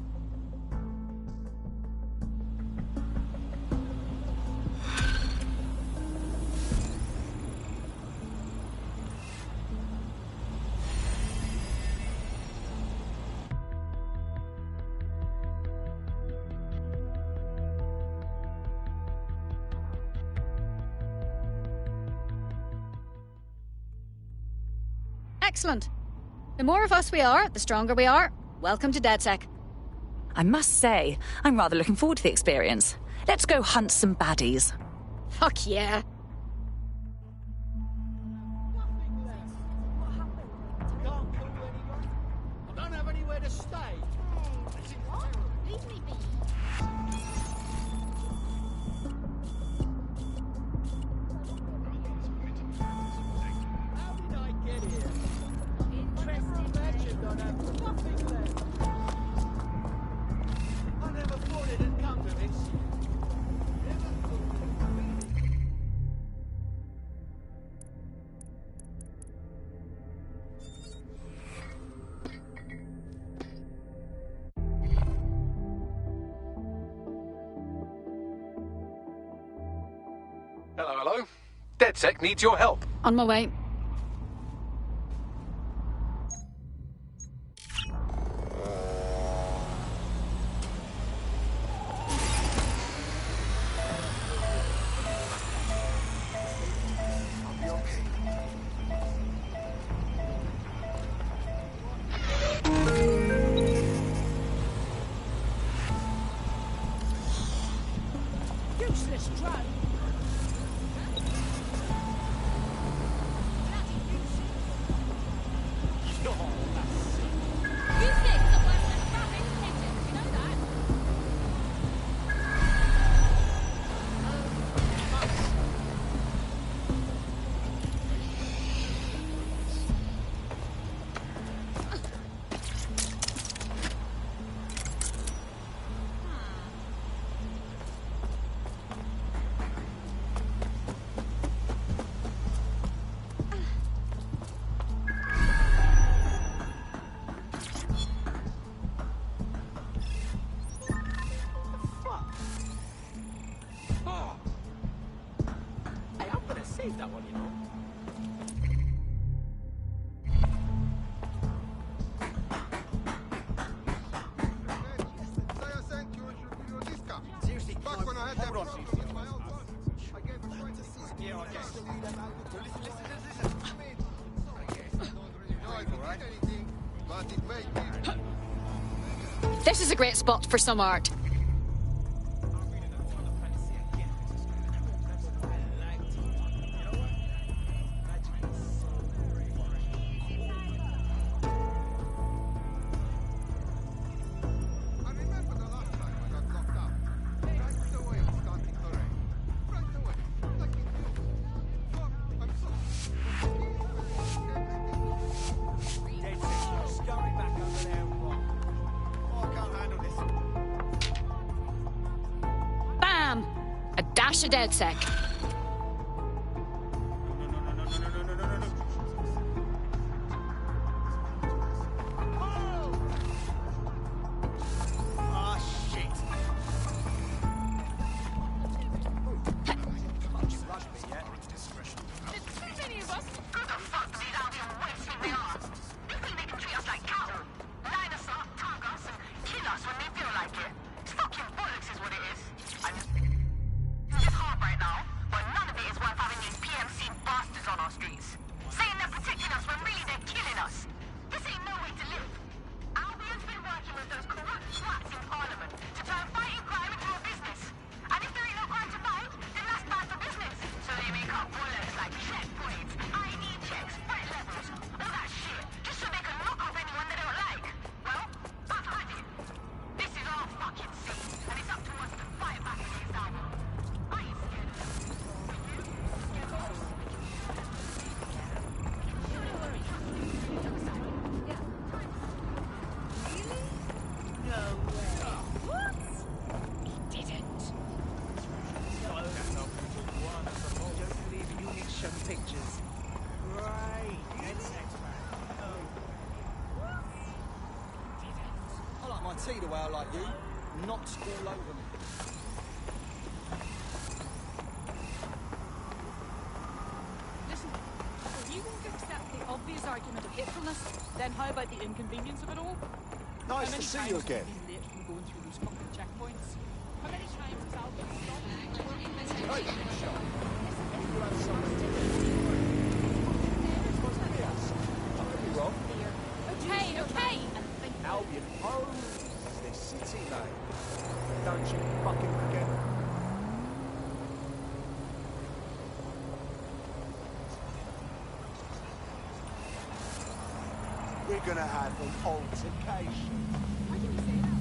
Excellent. The more of us we are, the stronger we are. Welcome to DedSec. I must say, I'm rather looking forward to the experience. Let's go hunt some baddies. Fuck yeah. I don't have anywhere to stay. Leave me be. How did I get here? I never imagined I'd have nothing left. I never thought it'd come to this. Never thought it'd be. Hello, hello. DedSec needs your help. On my way. Useless drone. Save that one, you know. Seriously, hold on. Yeah, I guess. This is a great spot for some art. Bam! A dash of DedSec. The way I like you, knots all over me. Listen, if you won't accept the obvious argument of hatefulness, then how about the inconvenience of it all? Nice to see you again. How many times have you been late from going through those fucking checkpoints? How many times has Albert stopped? Hey, shot. You have something. Okay, okay. Albion owns this city, mate. Don't you fucking forget it. We're gonna have an altercation. Why can you say that?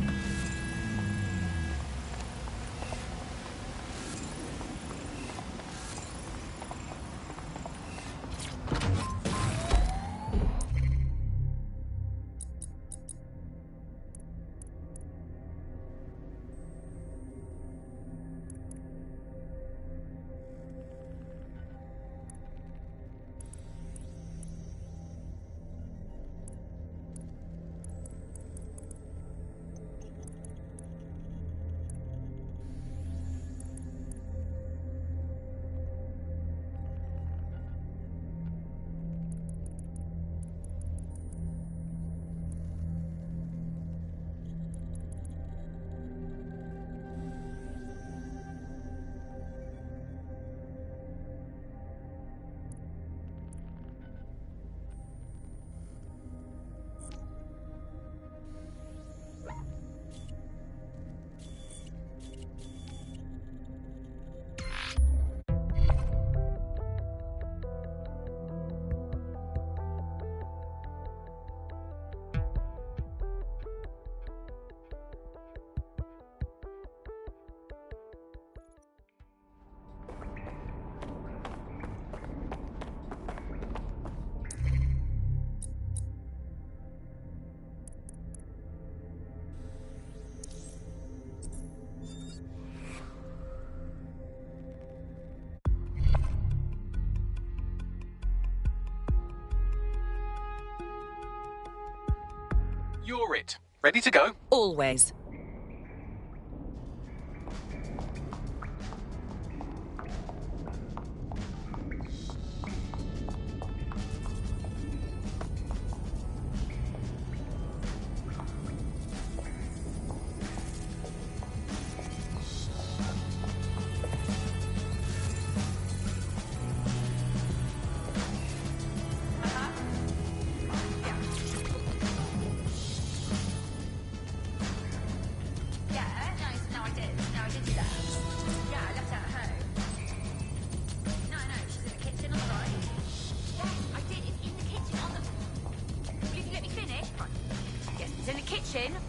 You're it. Ready to go? Always.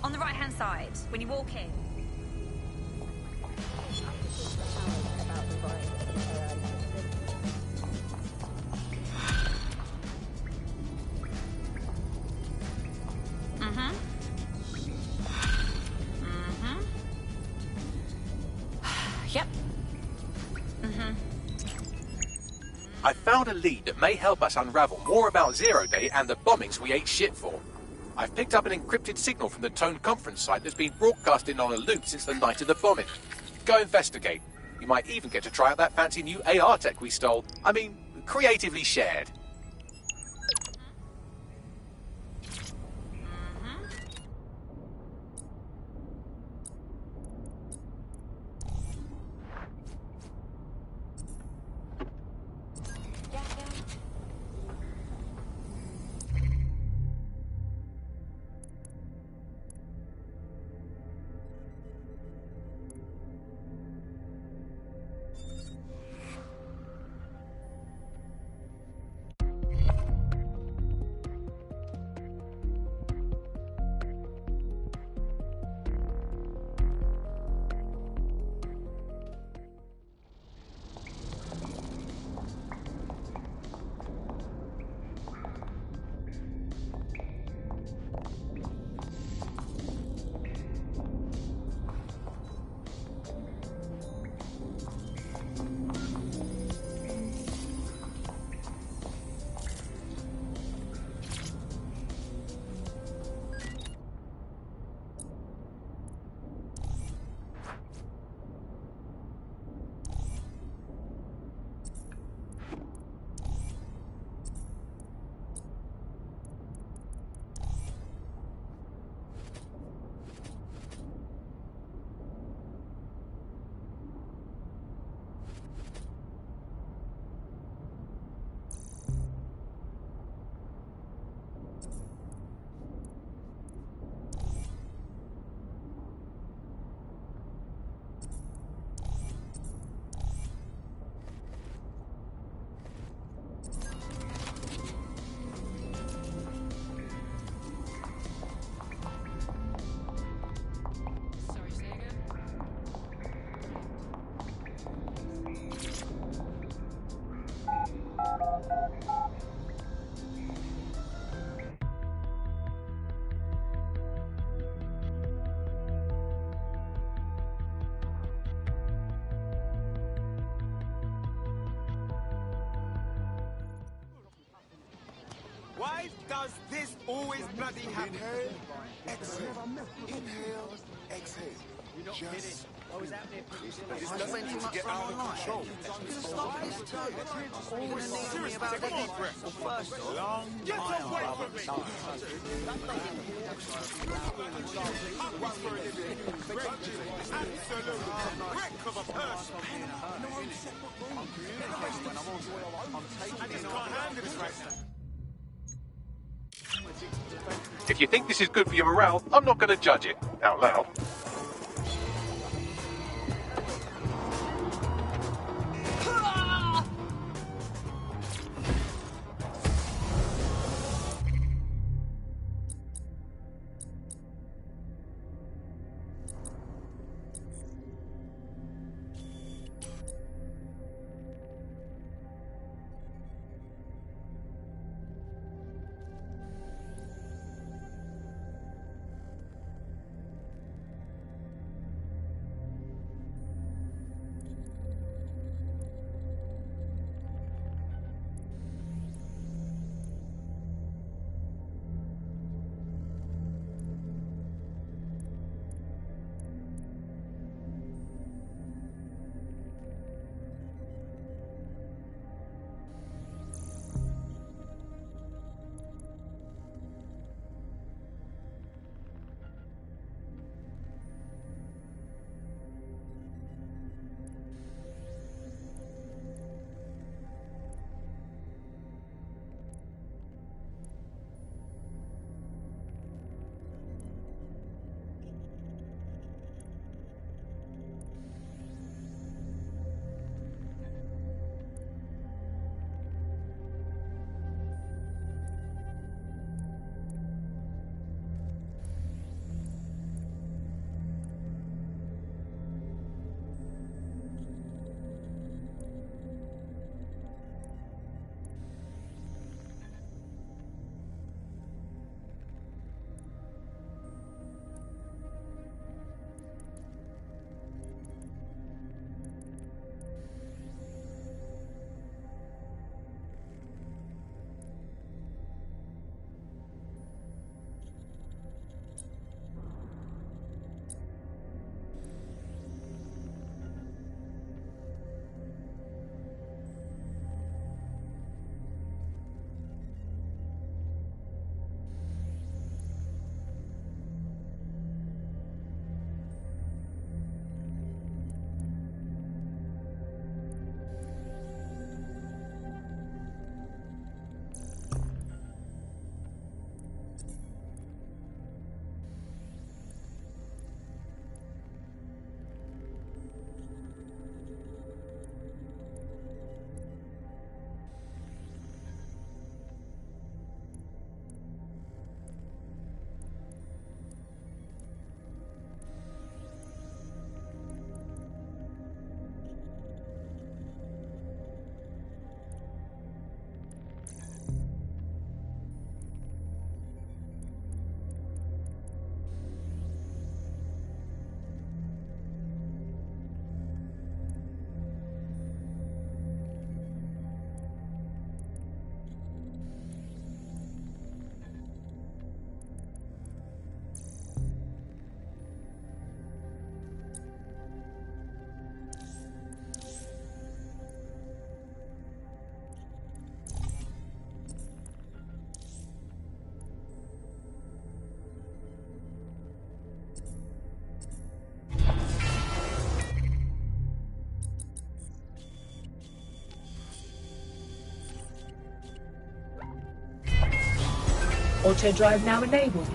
On the right-hand side, when you walk in. Yep. I found a lead that may help us unravel more about Zero Day and the bombings we ate shit for. I've picked up an encrypted signal from the Tone conference site that's been broadcasting on a loop since the night of the bombing. Go investigate. You might even get to try out that fancy new AR tech we stole. I mean, creatively shared. Why does this always bloody happen? Inhale, exhale. Inhale, exhale. You're not kidding. I was out there producing This doesn't need to get out of control. always needing me about the deep breath. Well, first off, Get away from me! Absolute wreck of a person! I just can't handle this right now. If you think this is good for your morale, I'm not going to judge it out loud. Auto drive now enabled.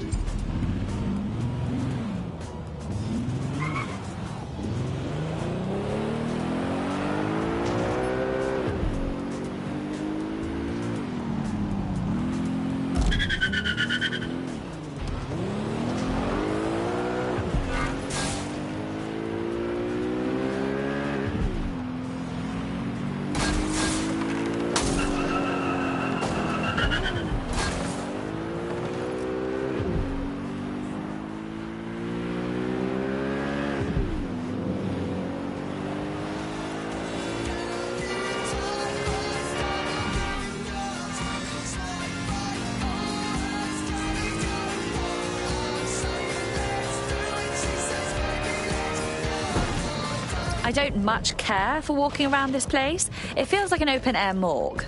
I don't much care for walking around this place. It feels like an open-air morgue.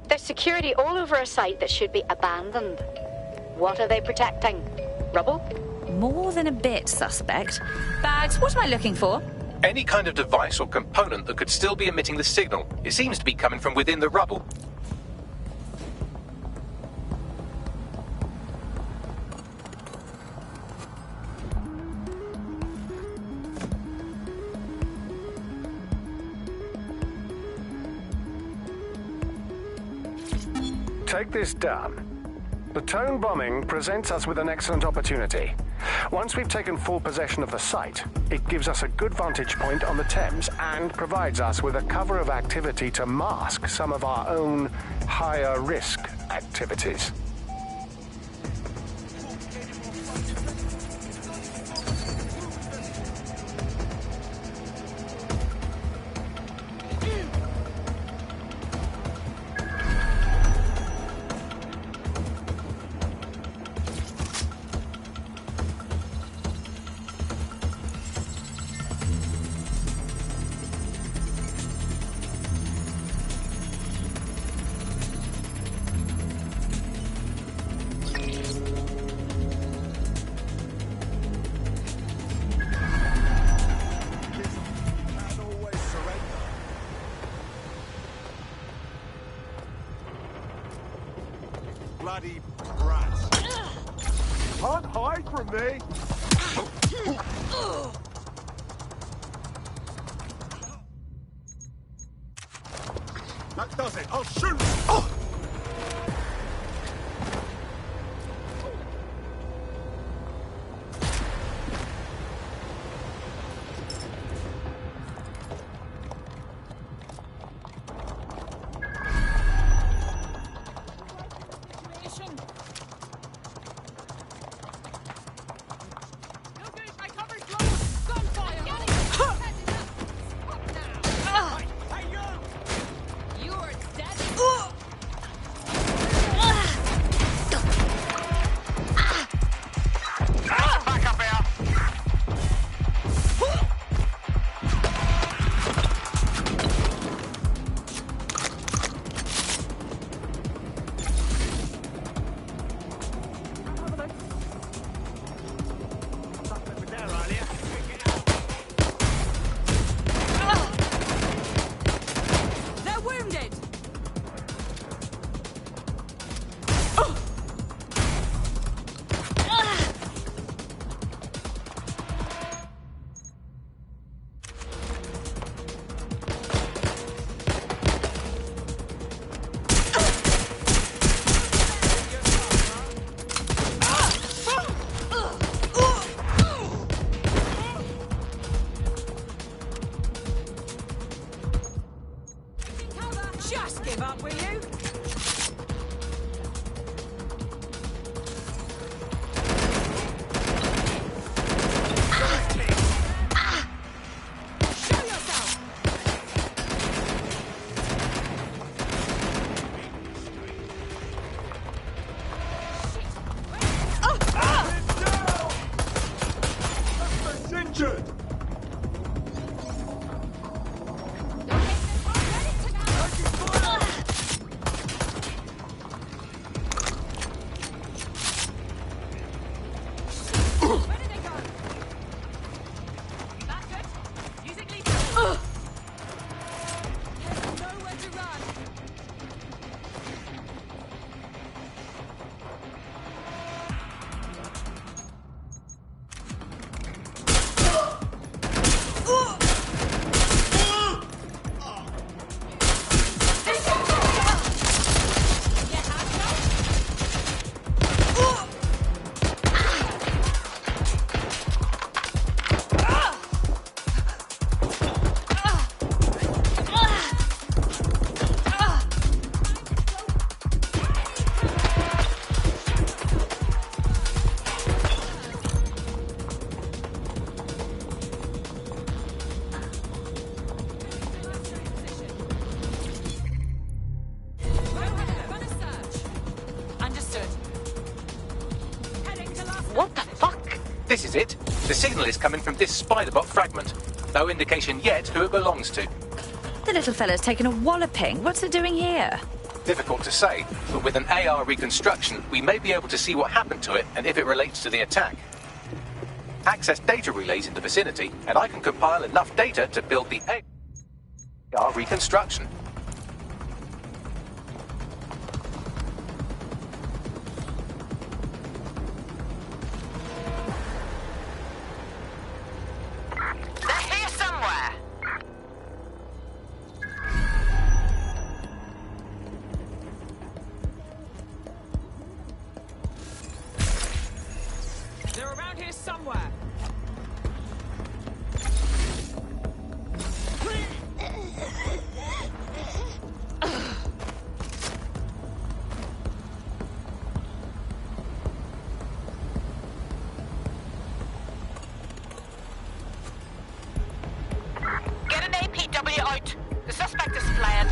There's security all over a site that should be abandoned. What are they protecting? Rubble? More than a bit suspect. Bags, what am I looking for? Any kind of device or component that could still be emitting the signal. It seems to be coming from within the rubble. Take this down. The tone bombing presents us with an excellent opportunity. Once we've taken full possession of the site, it gives us a good vantage point on the Thames and provides us with a cover of activity to mask some of our own higher risk activities. Bloody brats. Can't hide from me! That does it! I'll shoot! Oh! Give up, will you? This is it. The signal is coming from this spider-bot fragment. No indication yet who it belongs to. The little fella's taken a walloping. What's it doing here? Difficult to say, but with an AR reconstruction, we may be able to see what happened to it and if it relates to the attack. Access data relays in the vicinity, and I can compile enough data to build the AR reconstruction. They're here somewhere. They're around here somewhere. Get an APW out. The suspect is fled.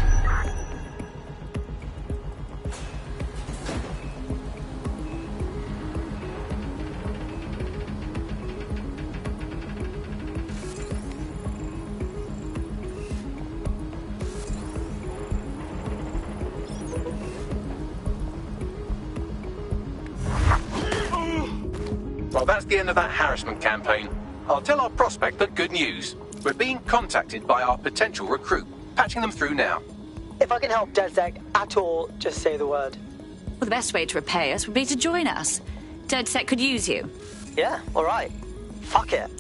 Well, that's the end of that harassment campaign. I'll tell our prospect the good news. We're being contacted by our potential recruit. Patching them through now. If I can help DedSec at all, just say the word. Well, the best way to repay us would be to join us. DedSec could use you. Yeah, alright. Fuck it.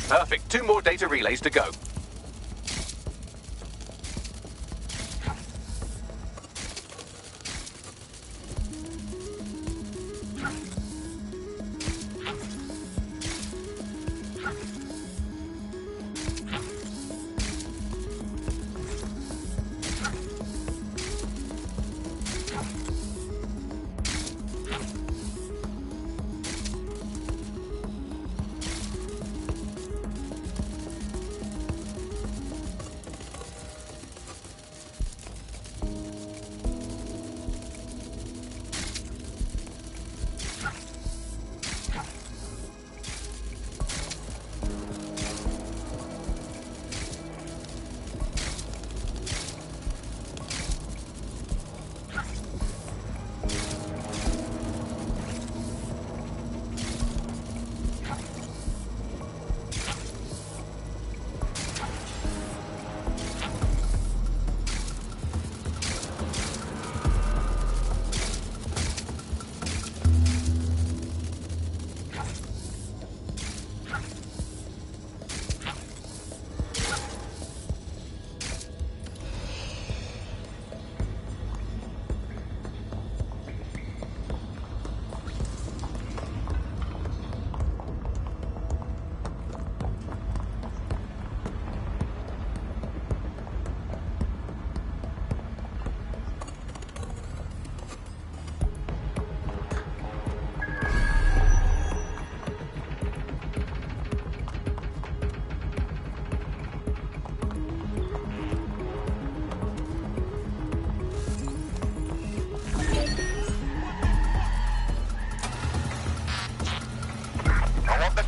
Perfect. 2 more data relays to go.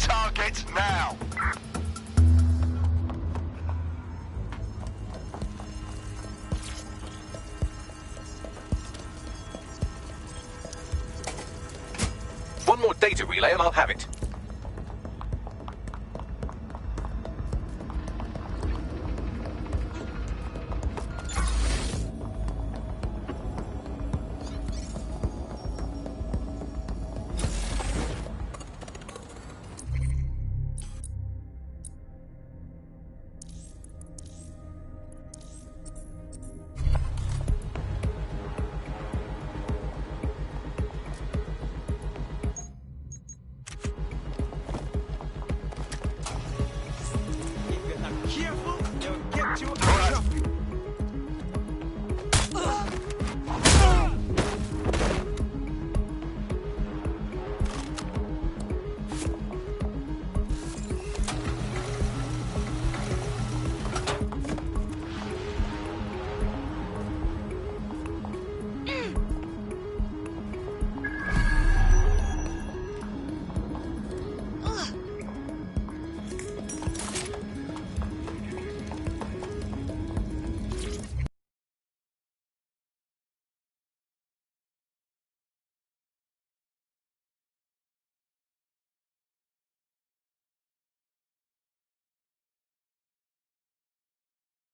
Target now! data relay and I'll have it. Careful, they'll get you out of